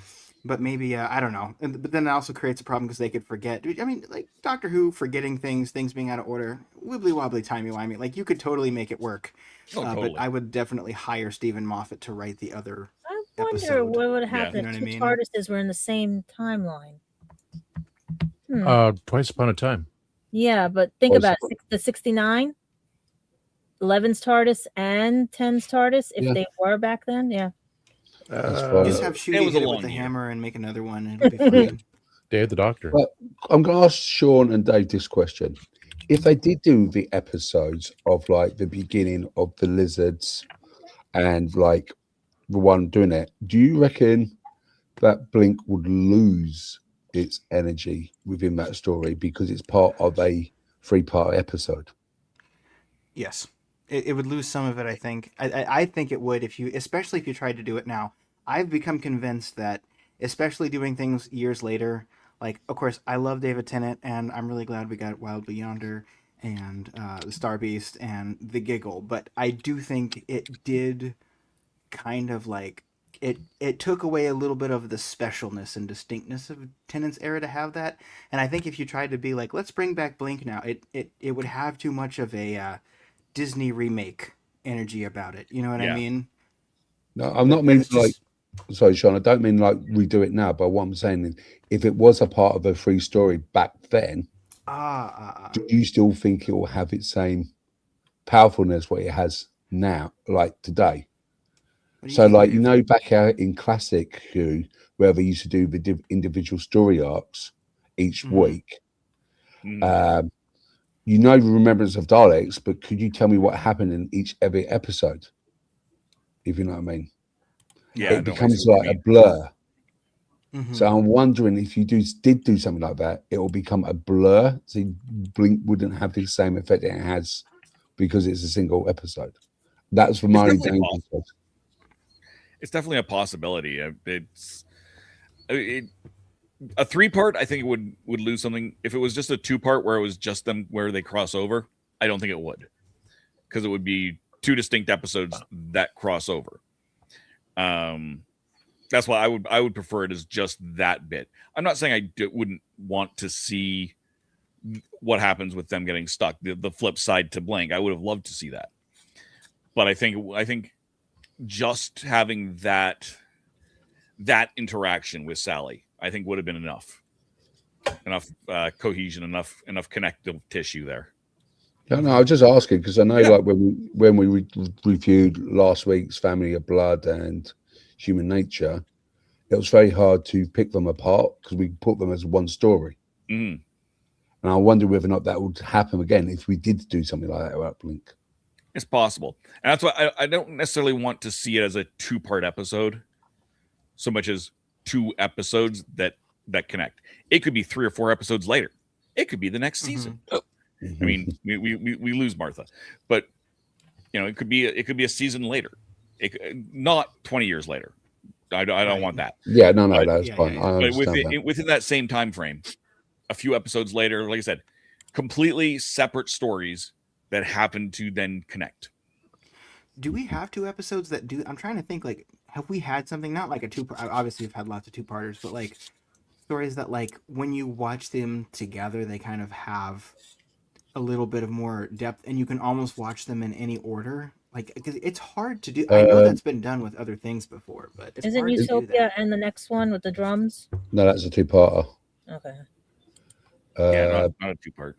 but maybe I don't know, but then it also creates a problem because they could forget. I mean, like Doctor Who forgetting things being out of order, wibbly wobbly, timey wimey. Like you could totally make it work. Totally. But I would definitely hire Stephen Moffat to write the other. I wonder episode. what would happen You know if what two I mean? TARDISes were in the same timeline. Twice upon a time. Yeah, but think about it. The 69, 11's TARDIS and 10's TARDIS, if they were back then, Just have Shooty hit it with the hammer and make another one. And it'll be fine. Dave the Doctor. But I'm going to ask Sean and Dave this question. If they did do the episodes of like the beginning of the lizards and like the one doing it, do you reckon that Blink would lose its energy within that story because it's part of a 3-part episode? Yes, it would lose some of it. I think. I think it would especially if you tried to do it now. I've become convinced that, especially doing things years later, like, of course, I love David Tennant, and I'm really glad we got Wildly Yonder and the Star Beast and the Giggle. But I do think it did kind of like it took away a little bit of the specialness and distinctness of Tennant's era to have that. And I think if you tried to be like, let's bring back Blink now, it would have too much of a Disney remake energy about it. You know what I mean? No, I'm not meaning like. Sorry, Sean. I don't mean like redo it now. But what I'm saying is, if it was a part of a free story back then, do you still think it will have its same powerfulness what it has now, like today? So, like, you know, back out in classic Who, where they used to do the individual story arcs each week. You know, Remembrance of Daleks, but could you tell me what happened in every episode? If you know what I mean. Yeah, it becomes like a blur. So I'm wondering if you did do something like that, it will become a blur. So Blink wouldn't have the same effect it has because it's a single episode. That's for my example. It's definitely a possibility. It's a 3-part. I think it would lose something. If it was just a 2-part where it was just them where they cross over, I don't think it would, because it would be 2 distinct episodes that cross over. That's why I would prefer it as just that bit. I'm not saying I wouldn't want to see what happens with them getting stuck, the flip side to Blink. I would have loved to see that, but I think just having that interaction with Sally, I think would have been enough cohesion, enough connective tissue there. No, I was just asking because I know, like when we reviewed last week's Family of Blood and Human Nature, it was very hard to pick them apart because we put them as one story. And I wonder whether or not that would happen again if we did do something like that about Blink. It's possible. And that's why I don't necessarily want to see it as a 2-part episode so much as 2 episodes that connect. It could be 3 or 4 episodes later. It could be the next season. I mean, we lose Martha, but it could be a season later. Not 20 years later. I don't want that. Yeah, no, that's fine. I But understand within that same time frame, a few episodes later, like I said, completely separate stories that happen to then connect. Do we have 2 episodes that do? I'm trying to think. Like, have we had something not like a 2? Obviously, we've had lots of 2-parters, but like stories that like when you watch them together, they kind of have a little bit of more depth, and you can almost watch them in any order. Like, because it's hard to do. I know that's been done with other things before, but it's Isn't hard to do Utopia that. and the next one with the drums? No, that's a 2-parter. Okay. Not a 2-part.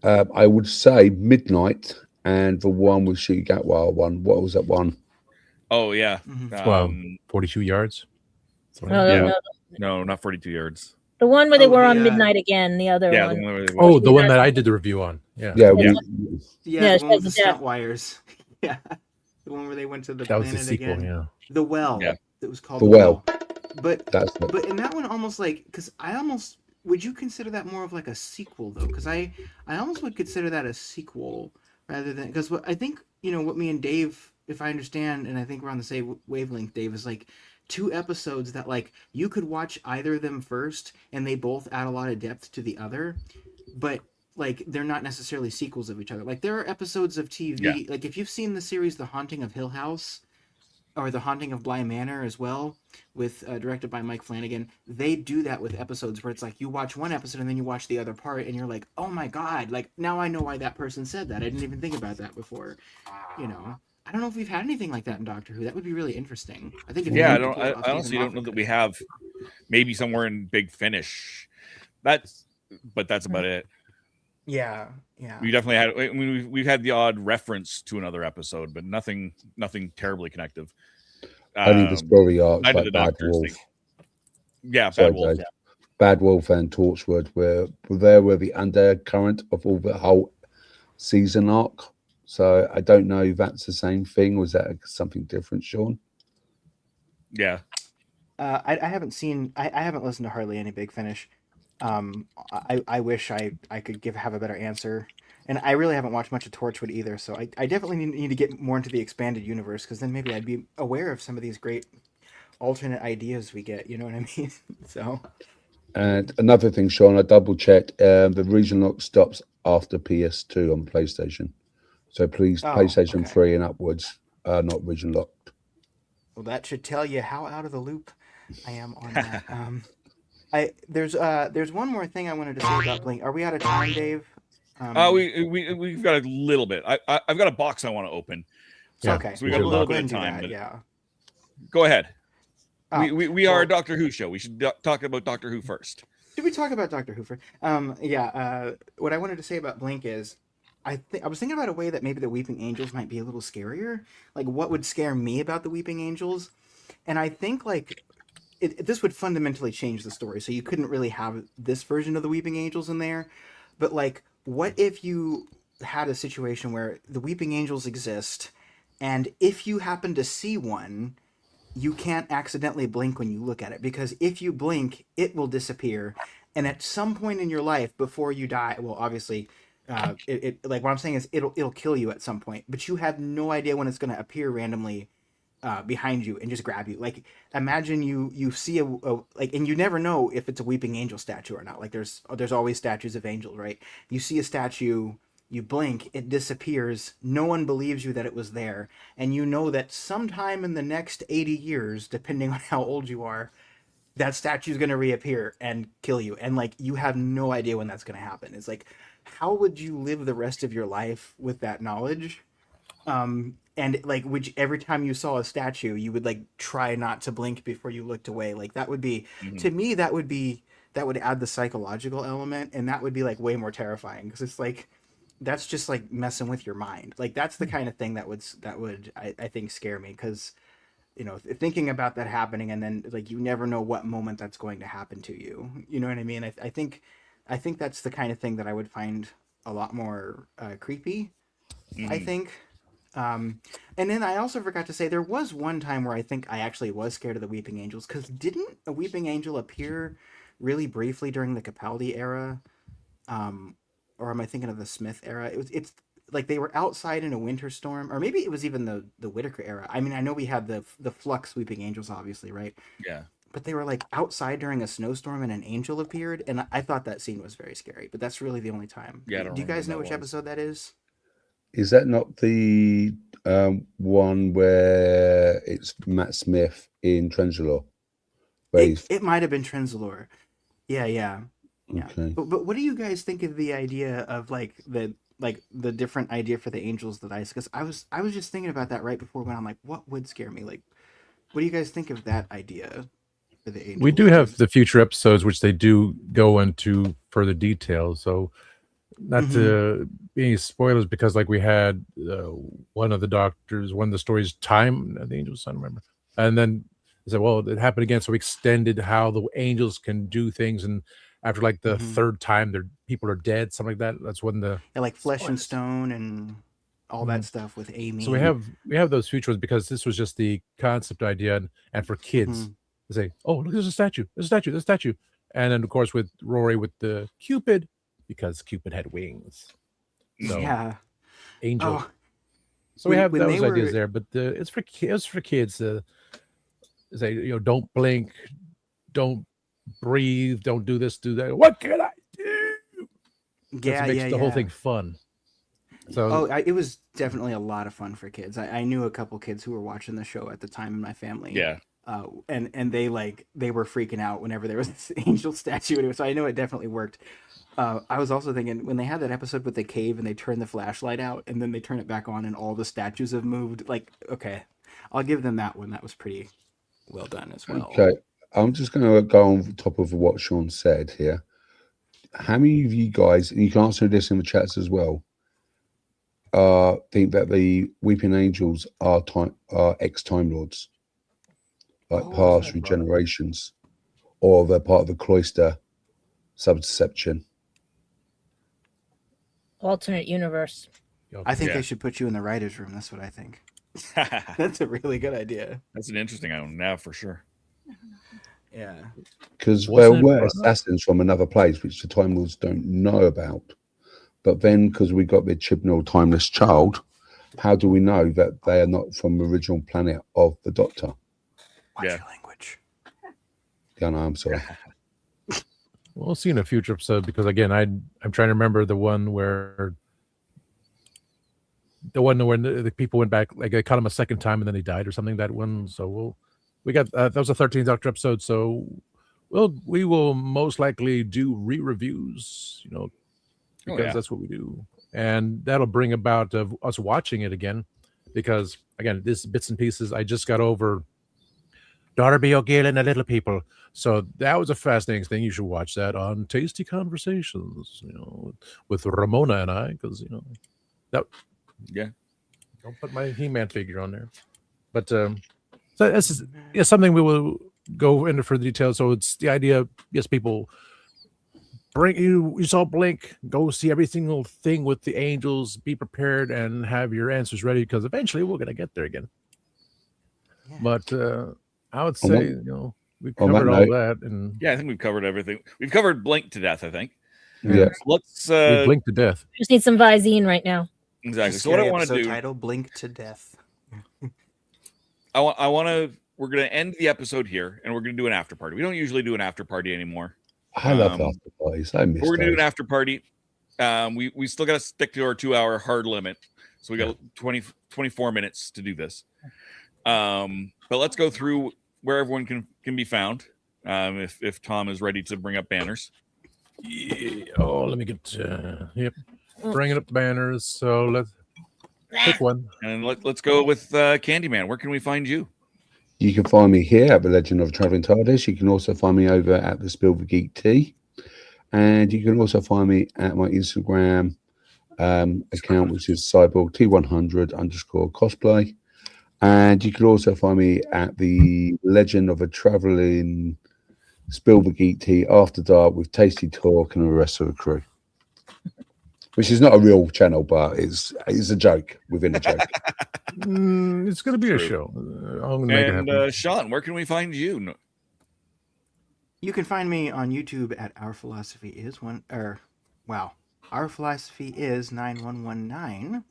I would say Midnight and the one with Shoot Gatwell one. What was that one? Oh yeah. 42 yards. No, not 42 yards. The one where they were on Midnight again. The other one. The one that I did the review on. The one with the stunt wires. Yeah, the one where they went to the planet was the sequel, again. yeah. The Well. Yeah. It was called The Well. But That's but in that one, almost like, because I almost would you consider that more of like a sequel though? Because I almost would consider that a sequel rather than, because what I think what me and Dave, if I understand, and I think we're on the same wavelength, Dave, is like 2 episodes that like you could watch either of them first and they both add a lot of depth to the other, but like they're not necessarily sequels of each other. Like there are episodes of TV, like if you've seen the series The Haunting of Hill House or The Haunting of Bly Manor as well, with directed by Mike Flanagan, they do that with episodes where it's like you watch one episode and then you watch the other part and you're like, oh my god, like now I know why that person said that. I didn't even think about that before. I don't know if we've had anything like that in Doctor Who. That would be really interesting. I think. I honestly don't know that we have. Maybe somewhere in Big Finish. That's about it. Yeah. We definitely had. I mean, we've had the odd reference to another episode, but nothing terribly connective. Only the story arcs Night of like the Bad Doctors Wolf. thing. Yeah, Sorry, Bad Wolf. Dave. Bad Wolf and Torchwood were the undercurrent of all the whole season arc. So I don't know if that's the same thing. Was that something different, Sean? Yeah. I haven't seen. I haven't listened to hardly any Big Finish. I wish I could have a better answer, and I really haven't watched much of Torchwood either. So I definitely need to get more into the expanded universe, because then maybe I'd be aware of some of these great alternate ideas we get. You know what I mean? So. And another thing, Sean, I double checked. The region lock stops after PS2 on PlayStation. So please, PlayStation 3 and upwards are not region locked. Well, that should tell you how out of the loop I am on that. There's one more thing I wanted to say about Blink. Are we out of time, Dave? We've got a little bit. I've got a box I want to open. So, okay. So we got a little bit of time. Go ahead. We are a Doctor Who show. We should talk about Doctor Who first. Should we talk about Doctor Who first? What I wanted to say about Blink is, I was thinking about a way that maybe the Weeping Angels might be a little scarier. Like, what would scare me about the Weeping Angels? And I think like this would fundamentally change the story. So you couldn't really have this version of the Weeping Angels in there. But like, what if you had a situation where the Weeping Angels exist, and if you happen to see one, you can't accidentally blink when you look at it, because if you blink, it will disappear. And at some point in your life before you die, well, obviously, like what I'm saying is it'll kill you at some point, but you have no idea when it's going to appear randomly behind you and just grab you. Like, imagine you see a like, and you never know if it's a Weeping Angel statue or not. Like there's always statues of angels, right? You see a statue, you blink, it disappears. No one believes you that it was there. And you know that sometime in the next 80 years, depending on how old you are, that statue is going to reappear and kill you. And like, you have no idea when that's going to happen. It's like, how would you live the rest of your life with that knowledge? And like, every time you saw a statue, you would like try not to blink before you looked away. Like that would be, to me, that would add the psychological element, and that would be like way more terrifying, because it's like, that's just like messing with your mind. Like that's the kind of thing that would I think scare me, because thinking about that happening, and then like you never know what moment that's going to happen to you. You know what I mean? I think that's the kind of thing that I would find a lot more creepy. I think. And then I also forgot to say there was one time where I think I actually was scared of the Weeping Angels, because didn't a Weeping Angel appear really briefly during the Capaldi era? Or am I thinking of the Smith era? It's like they were outside in a winter storm, or maybe it was even the Whitaker era. I mean, I know we had the Flux Weeping Angels, obviously, right? Yeah. But they were like outside during a snowstorm and an angel appeared, and I thought that scene was very scary. But that's really the only time. Yeah, I don't Do you guys know remember which that was. episode that is? Is that not the one where it's Matt Smith in Trenzalore? It might have been Trenzalore. Yeah. Okay. But what do you guys think of the idea of like the different idea for the angels that because I was just thinking about that right before when I'm like, what would scare me? Like, what do you guys think of that idea for the angels? We do have the future episodes, which they do go into further detail. So, not to be any spoilers, because like we had one of the doctors, one of the stories, Time, the Angels, I don't remember, and then they said, well, it happened again, so we extended how the angels can do things, and after like the third time, their people are dead, something like that. That's when like Flesh and Stone and all that stuff with Amy. So we have those future ones, because this was just the concept idea, and for kids to say, oh, look, there's a statue, and then of course with Rory with the Cupid, because Cupid had wings. So, yeah, angel. Oh. So we have those ideas there, but it's for kids to say, don't blink, don't breathe, don't do this, do that. What can I do? Yeah, makes the whole thing fun. So it was definitely a lot of fun for kids. I knew a couple kids who were watching the show at the time in my family. Yeah. And they were freaking out whenever there was this angel statue. So I know it definitely worked. I was also thinking when they had that episode with the cave and they turn the flashlight out and then they turn it back on and all the statues have moved. Like, okay, I'll give them that one. That was pretty well done as well. Okay, I'm just going to go on top of what Sean said here. How many of you guys, and you can answer this in the chats as well, think that the Weeping Angels are ex-Time Lords, like past regenerations, or they're part of the cloister subsection? Alternate universe. I think they should put you in the writer's room. That's what I think. That's a really good idea. That's an interesting one now for sure. Yeah. Because there were assassins from another place, which the Time Lords don't know about. But then, because we got the Chibnall Timeless Child, how do we know that they are not from the original planet of the Doctor? Watch your language. Yeah, no, I'm sorry. We'll see in a future episode, because again, I'm trying to remember the one where the people went back, like they caught him a second time and then he died or something. That one. So we got that was a 13th Doctor episode. So we will most likely do re-reviews, because that's what we do, and that'll bring about us watching it again, because again, this bits and pieces. I just got over Darby O'Gill and the Little People. So that was a fascinating thing. You should watch that on Tasty Conversations, with Ramona and I, because that. Yeah. Don't put my He-Man figure on there, but so this is something we will go into further detail. So it's the idea. Yes, people. You saw Blink. Go see every single thing with the angels. Be prepared and have your answers ready, because eventually we're gonna get there again. Yeah. But I would say we've covered all that, and I think we've covered everything. We've covered Blink to death, I think. Yeah. So let's we Blink to death. Just need some Visine right now. Exactly. So what I want to do? Title: Blink to death. I want to. We're going to end the episode here, and we're going to do an after party. We don't usually do an after party anymore. I love after parties. I miss. We're going to do an after party. We still got to stick to our 2-hour hard limit, so we got 24 minutes to do this. But let's go through where everyone can be found. If Tom is ready to bring up banners. Yeah. Oh, let me get. Bringing up banners. So let's pick one. And let's go with Candyman. Where can we find you? You can find me here at The Legend of the Traveling TARDIS. You can also find me over at the Spielberg Geek Tea. And you can also find me at my Instagram account, which is cyborg_T100_cosplay. And you can also find me at the Legend of the Traveling Spielberg Geek Tea After Dark with Tasty Talk and the rest of the crew. which is not a real channel, but it's a joke within a joke. It's going to be a show. I'm going to make it happen. And Sean, where can we find you? You can find me on YouTube at Our Philosophy Is Our Philosophy Is 9119,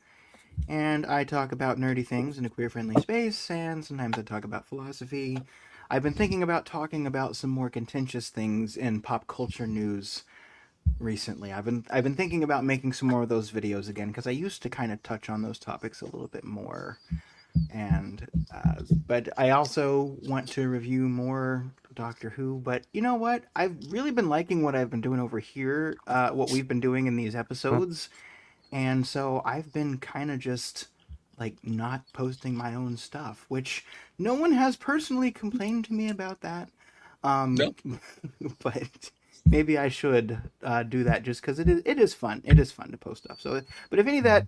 and I talk about nerdy things in a queer-friendly space, and sometimes I talk about philosophy. I've been thinking about talking about some more contentious things in pop culture news recently. I've been thinking about making some more of those videos again, because I used to kind of touch on those topics a little bit more. And but I also want to review more Doctor Who. But you know what? I've really been liking what I've been doing over here, what we've been doing in these episodes. And so I've been kind of just like not posting my own stuff, which no one has personally complained to me about that. Nope. But maybe I should do that just because it is fun. It is fun to post stuff. So, but if any of that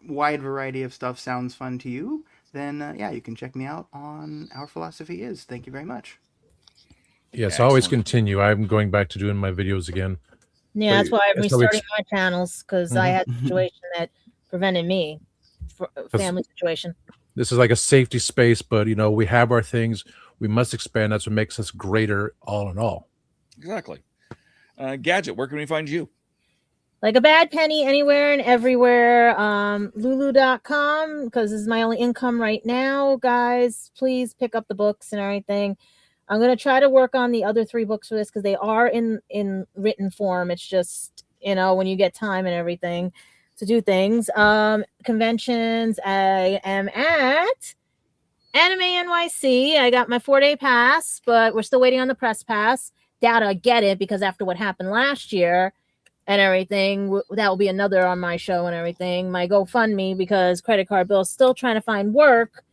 wide variety of stuff sounds fun to you, then yeah, you can check me out on Our Philosophy Is. Thank you very much. Yes, always continue. I'm going back to doing my videos again. Yeah, that's why I'm restarting my channels, because I had a situation that prevented me, family situation. This is like a safety space, but we have our things. We must expand. That's what makes us greater, all in all. Exactly. Gadget, where can we find you? Like a bad penny anywhere and everywhere. Lulu.com, because this is my only income right now. Guys, please pick up the books and everything. I'm going to try to work on the other 3 books for this, because they are in written form. It's just, when you get time and everything to do things. Conventions, I am at Anime NYC. I got my 4-day pass, but we're still waiting on the press pass. Doubt I'll get it, because after what happened last year and everything, that will be another on my show and everything. My GoFundMe, because credit card bills, still trying to find work.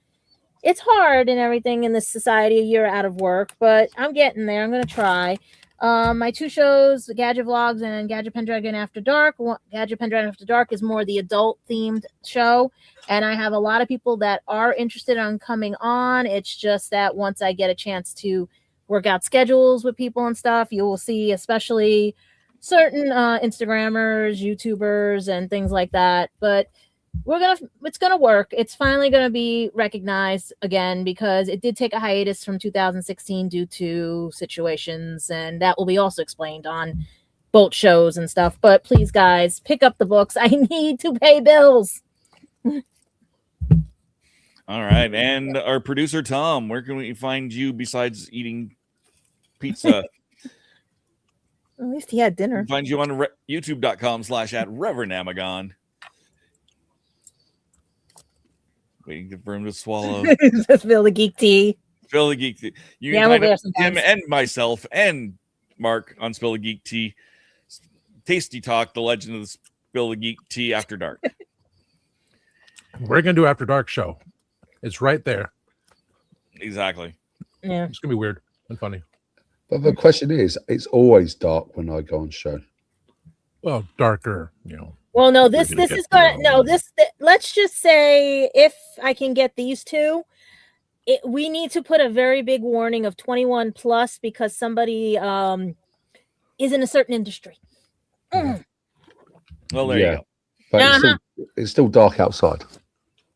It's hard and everything in this society, a year out of work, but I'm getting there. I'm going to try. My 2 shows, Gadget Vlogs and Gadget Pendragon After Dark. Gadget Pendragon After Dark is more the adult-themed show, and I have a lot of people that are interested in coming on. It's just that once I get a chance to work out schedules with people and stuff, you will see especially certain Instagrammers, YouTubers, and things like that. But it's gonna work. It's finally gonna be recognized again, because it did take a hiatus from 2016 due to situations, and that will be also explained on boat shows and stuff. But please, guys, pick up the books. I need to pay bills. All right, and our producer Tom, where can we find you besides eating pizza? At least he had dinner. We can find you on youtube.com/@ReverendAmagon. Waiting for him to swallow. Just Phil the Geek Tea. Phil the Geek Tea. You Yeah, can we'll find him and myself and Mark on Spill the Geek Tea. Tasty Talk, the legend of the Spill the Geek Tea After Dark. We're going to do After Dark show. It's right there. Exactly. Yeah. It's going to be weird and funny. But the question is, it's always dark when I go on show. Well, darker, Well, no, this is gonna let's just say, if I can get these 2, we need to put a very big warning of 21 plus, because somebody is in a certain industry. Well, there you go. But it's still dark outside.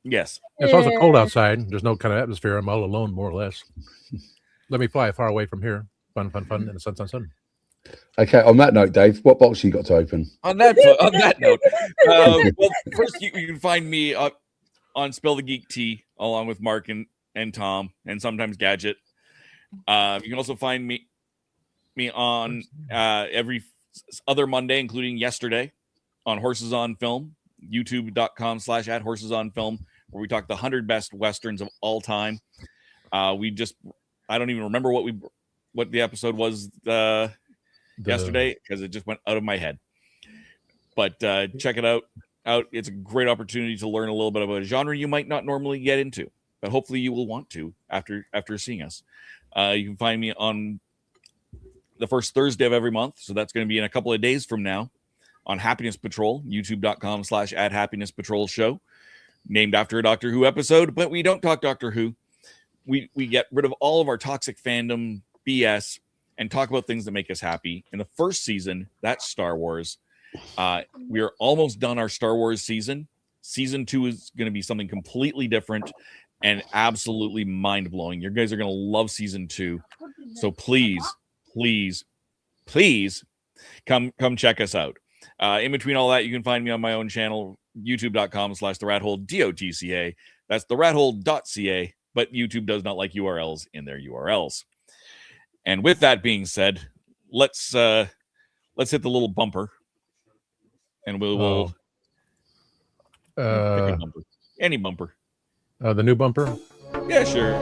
Yes. It's also cold outside. There's no kind of atmosphere. I'm all alone, more or less. Let me fly far away from here. Fun, and the sun. Okay, on that note, Dave, what box you got to open? On that note, well, first you can find me on Spill the Geek Tea along with Mark and Tom, and sometimes Gadget. You can also find me on every other Monday, including yesterday, on Horses on Film, youtube.com/@horsesonfilm, where we talk the 100 best westerns of all time. I don't even remember what the episode was yesterday, because it just went out of my head. But check it out. It's a great opportunity to learn a little bit about a genre you might not normally get into, but hopefully you will want to after seeing us. You can find me on the first Thursday of every month, so that's going to be in a couple of days from now, on Happiness Patrol, youtube.com/@happinesspatrol show, named after a Doctor Who episode. But we don't talk Doctor Who. We get rid of all of our toxic fandom BS and talk about things that make us happy. In the first season, that's Star Wars. We are almost done our Star Wars season. Season 2 is going to be something completely different and absolutely mind-blowing. You guys are going to love season 2. So please come check us out. In between all that, you can find me on my own channel, youtube.com/therathole, DOTCA. That's therathole.ca, but YouTube does not like URLs in their URLs. And with that being said, let's hit the little bumper, and we'll pick a bumper. Any bumper. The new bumper? Yeah, sure.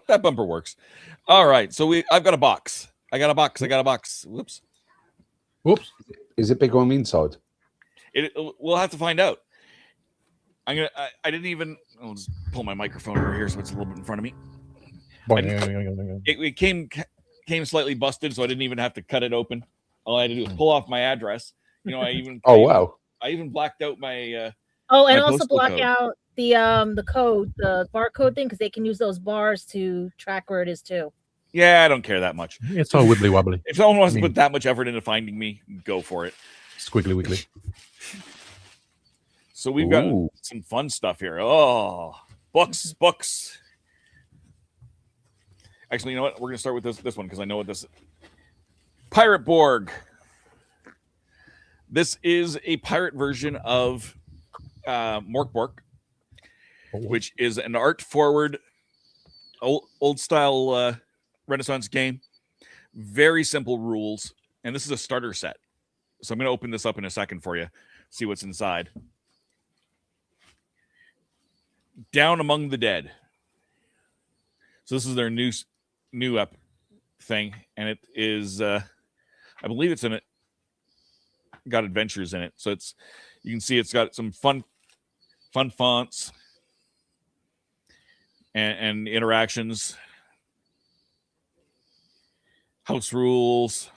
That bumper works. All right, so I've got a box. I got a box. Whoops. Is it big on the inside? We'll have to find out. I didn't even. I'll just pull my microphone over here so it's a little bit in front of me. It came slightly busted, so I didn't even have to cut it open. All I had to do was pull off my address. I even blacked out my. And also block out the code, the barcode thing, because they can use those bars to track where it is too. Yeah, I don't care that much. It's all wibbly wobbly. If someone wants to put that much effort into finding me, go for it. Squiggly wiggly. So we've got some fun stuff here. Oh, books. Actually, you know what? We're going to start with this one because I know what this is. Pirate Borg. This is a pirate version of Morkborg, which is an art-forward, old-style Renaissance game. Very simple rules. And this is a starter set. So I'm going to open this up in a second for you. See what's inside. Down Among the Dead. So this is their new up thing, and it is I believe it's in it got adventures in it. So you can see it's got some fun fonts and interactions, house rules,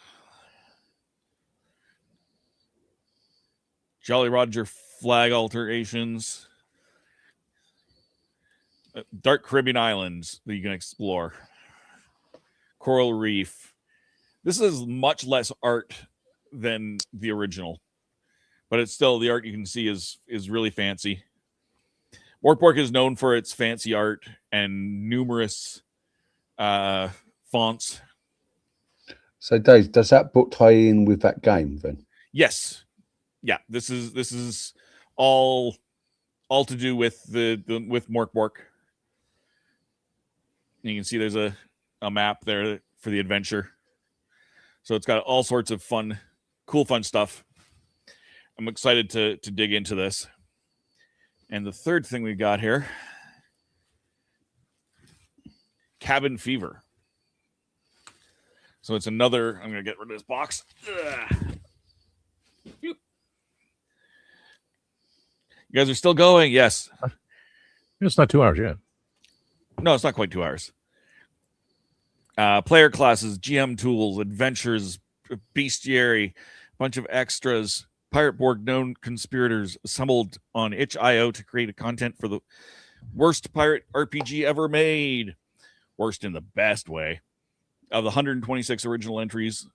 Jolly Roger flag alterations, Dark Caribbean islands that you can explore, coral reef. This is much less art than the original, but it's still, the art you can see is really fancy. Morkborg is known for its fancy art and numerous fonts. So Dave, does that book tie in with that game then? Yes. Yeah, this is all to do with with Morkborg. You can see there's a map there for the adventure. So it's got all sorts of cool stuff. I'm excited to dig into this. And the third thing we got here, Cabin Fever. So it's another, I'm going to get rid of this box. You guys are still going? Yes. It's not 2 hours yet. No, it's not quite 2 hours. Player classes, GM tools, adventures, bestiary, bunch of extras, Pirate Borg known conspirators assembled on itch.io to create a content for the worst pirate RPG ever made. Worst in the best way. Of the 126 original entries,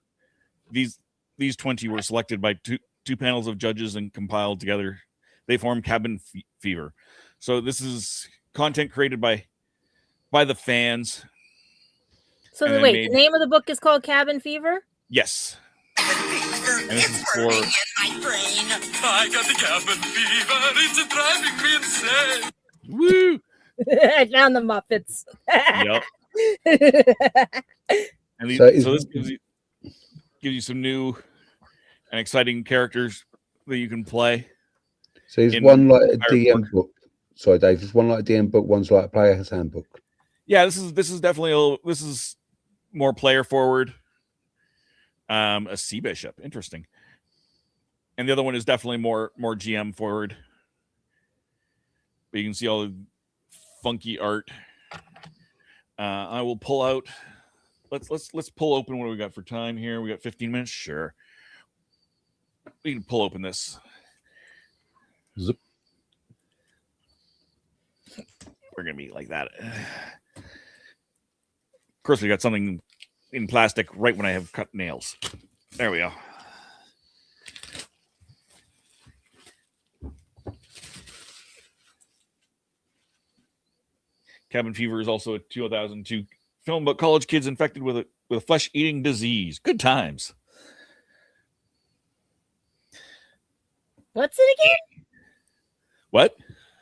these 20 were selected by two panels of judges and compiled together. They form Cabin Fever. So this is content created by the fans. So wait, the name of the book is called Cabin Fever? Yes. And this is for... my brain. I got the cabin fever. It's driving me insane. Woo! I found the Muppets. Yep. And so this gives you some new and exciting characters that you can play. So is one like a DM book? Sorry, Dave. Is one like a DM book? One's like a player's handbook. Yeah, this is definitely this is more player forward. A sea bishop, interesting. And the other one is definitely more GM forward. But you can see all the funky art. I will pull out. Let's pull open what we got for time here. We got 15 minutes. Sure, we can pull open this. Zip. we're gonna be like that. Of course, we got something in plastic right when I have cut nails. There we go. Cabin Fever is also a 2002 film about college kids infected with a flesh-eating disease. Good times. What's it again? What?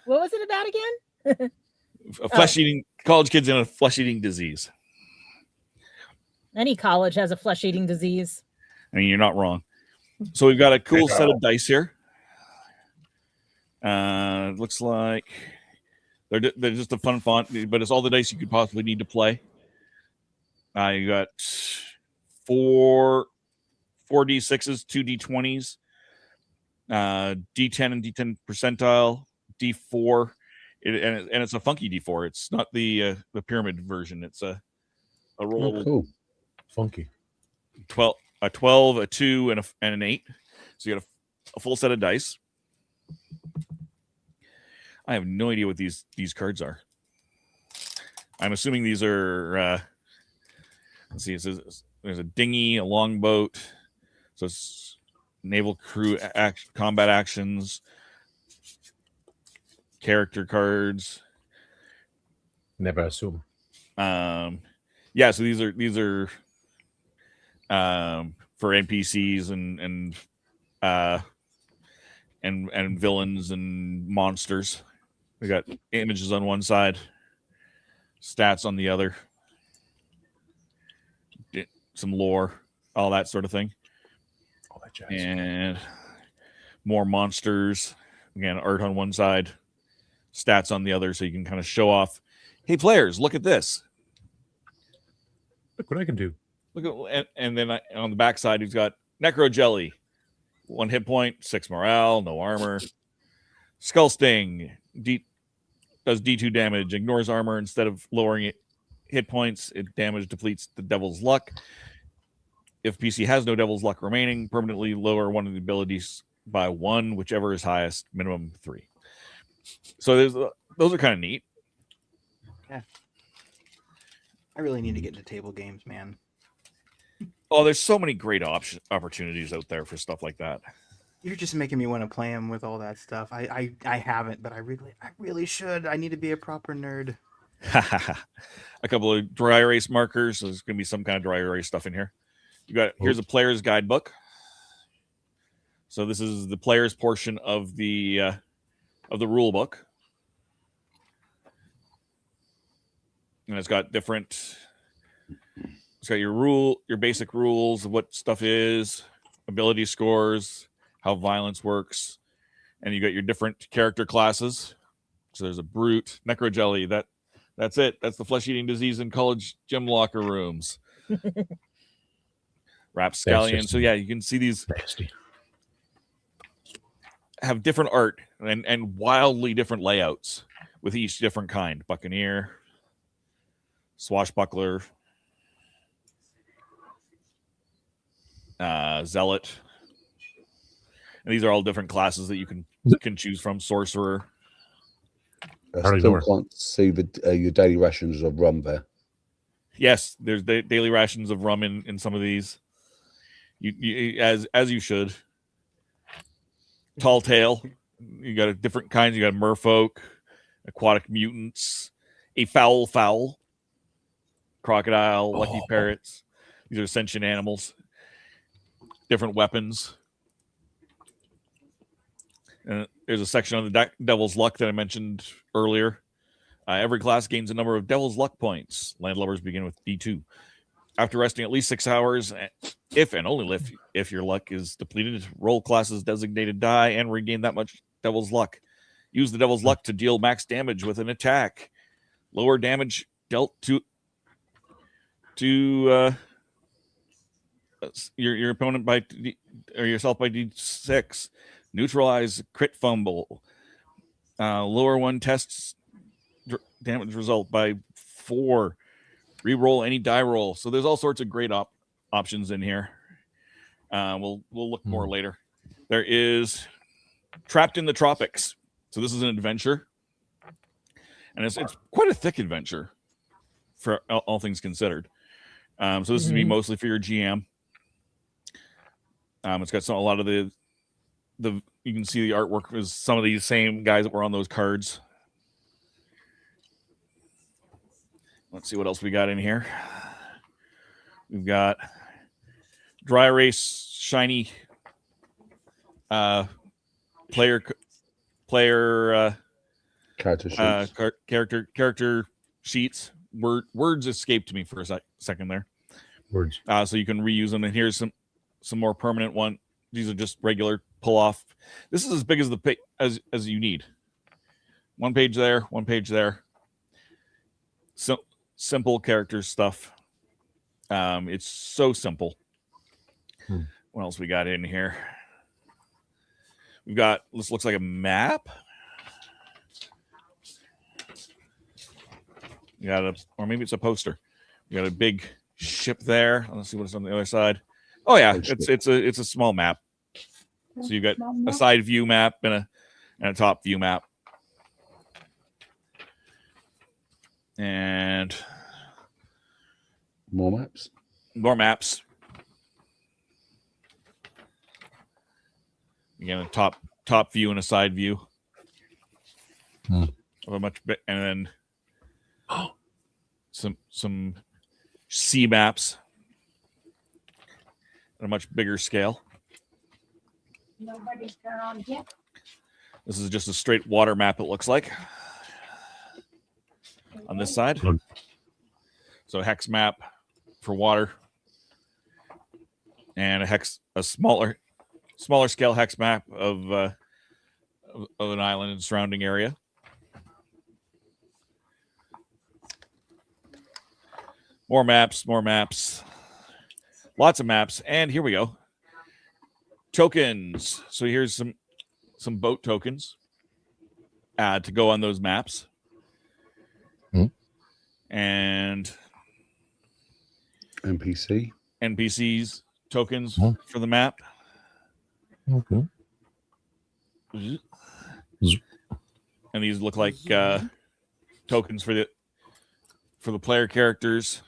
What was it about again? A flesh-eating college kids in a flesh-eating disease. Any college has a flesh-eating disease. I mean, you're not wrong. So we've got a cool set of dice here. It looks like they're just a fun font, but it's all the dice you could possibly need to play. You got 4 D6s, 2 D20s, D10 and D10 percentile, D4, and it's a funky D4. It's not the pyramid version. It's a roll. Oh, cool. Funky. 12, a 12, a 2, and an 8. So you got a full set of dice. I have no idea what these cards are. I'm assuming these are. Let's see. It says there's a dinghy, a longboat. So it's naval crew combat actions, character cards. Never assume. Yeah. So these are for NPCs and villains and monsters. We got images on one side, stats on the other, some lore, all that sort of thing. All that jazz. And more monsters. Again, art on one side, stats on the other, so you can kind of show off. Hey, players, look at this. Look what I can do. Look at, and then on the back side, he's got Necro Jelly, 1 hit point, 6 morale, no armor. Skull Sting does D2 damage, ignores armor instead of lowering it hit points. It damage depletes the Devil's Luck. If PC has no Devil's Luck remaining, permanently lower one of the abilities by 1, whichever is highest, minimum 3. So those are kind of neat. Yeah. I really need to get into table games, man. Oh, there's so many great opportunities out there for stuff like that. You're just making me want to play them with all that stuff. I haven't, but I really should. I need to be a proper nerd. A couple of dry erase markers. So there's going to be some kind of dry erase stuff in here. Here's a player's guidebook. So this is the player's portion of the rule book, and it's got different. It's got your basic rules of what stuff is, ability scores, how violence works, and you got your different character classes. So there's a brute, Necro Jelly. That's it. That's the flesh-eating disease in college gym locker rooms. Rapscallion. So yeah, you can see these have different art and wildly different layouts with each different kind. Buccaneer, Swashbuckler, Zealot. And these are all different classes that you can choose from. Sorcerer. I still can't see your daily rations of rum there. Yes, there's daily rations of rum in some of these. You as you should. Tall Tale. You got different kinds. You got merfolk, aquatic mutants, a fowl, crocodile, lucky parrots. These are sentient animals. Different weapons. And there's a section on the Devil's Luck that I mentioned earlier. Every class gains a number of Devil's Luck points. Landlubbers begin with D2. After resting at least 6 hours, if and only if your luck is depleted, roll class's designated die and regain that much Devil's Luck. Use the Devil's Luck to deal max damage with an attack. Lower damage dealt to your opponent or yourself by D6. Neutralize crit fumble. Lower one tests damage result by 4. Reroll any die roll. So there's all sorts of great options in here. We'll look more later. There is Trapped in the Tropics. So this is an adventure. and it's quite a thick adventure for all things considered. So this is be mostly for your GM. It's got a lot of the you can see the artwork is some of these same guys that were on those cards. Let's see what else we got in here. We've got dry erase shiny player character sheets. Words escaped me for a second there. Words. So you can reuse them. And here's some more permanent one. These are just regular pull off. This is as big as the as you need. One page there, one page there. So simple character stuff. It's so simple. What else we got in here? We've got, this looks like a map. You got or maybe it's a poster. You got a big ship there. Let's see what's on the other side. Oh yeah, it's a small map. So you got a side view map and a top view map. And more maps. More maps. Again, a top view and a side view. Of a much bit, and then some sea maps at a much bigger scale. Nobody's turned on yet. This is just a straight water map, it looks like. On this side. So a hex map for water. And a smaller scale hex map of an island and surrounding area. More maps. Lots of maps. And here we go. Tokens. So here's some boat tokens to go on those maps. And NPCs tokens for the map. Okay. And these look like tokens for the player characters,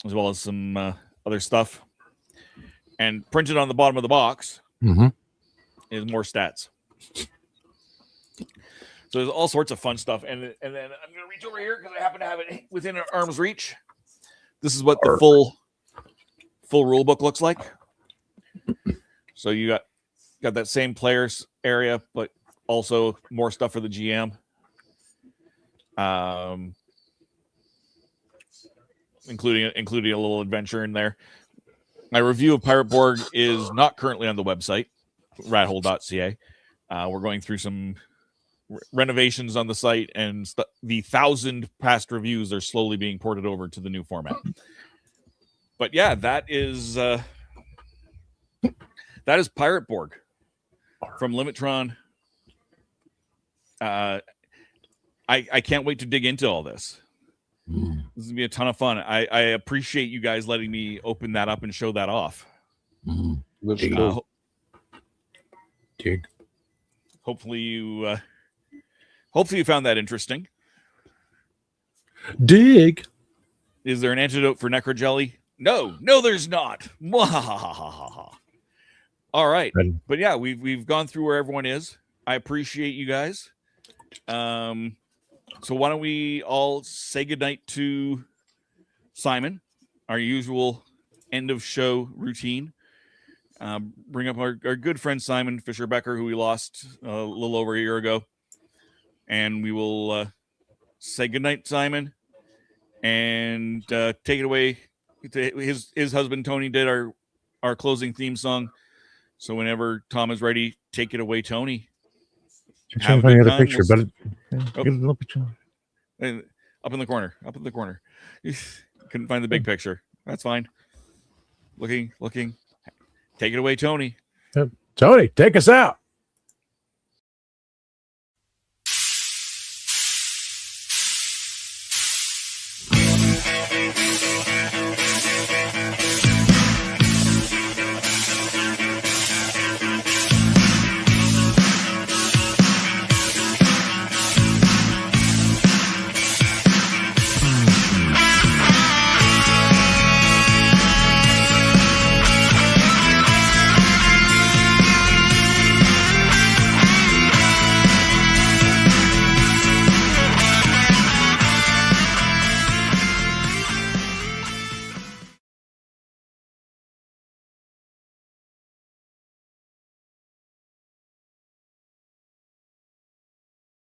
as well as some other stuff. And printed on the bottom of the box is more stats. So there's all sorts of fun stuff. And then I'm going to reach over here because I happen to have it within arm's reach. This is what the full rule book looks like. So you got that same players area, but also more stuff for the GM. Including a little adventure in there. My review of Pirate Borg is not currently on the website, rathole.ca. We're going through some renovations on the site, and the 1,000 past reviews are slowly being ported over to the new format. But yeah, that is Pirate Borg from Limitron. I can't wait to dig into all this. This is gonna be a ton of fun. I appreciate you guys letting me open that up and show that off. Dig. Hopefully you found that interesting. Dig. Is there an antidote for necrojelly? No, there's not. All right, but yeah, we've gone through where everyone is. I appreciate you guys. So why don't we all say goodnight to Simon, our usual end of show routine. Bring up our good friend Simon Fisher-Becker, who we lost a little over a year ago. And we will say goodnight, Simon, and take it away. His husband, Tony, did our closing theme song. So whenever Tom is ready, take it away, Tony. I'm trying to find the other picture, but get a little picture. Up in the corner. Couldn't find the big picture. That's fine. Looking. Take it away, Tony. Tony, take us out.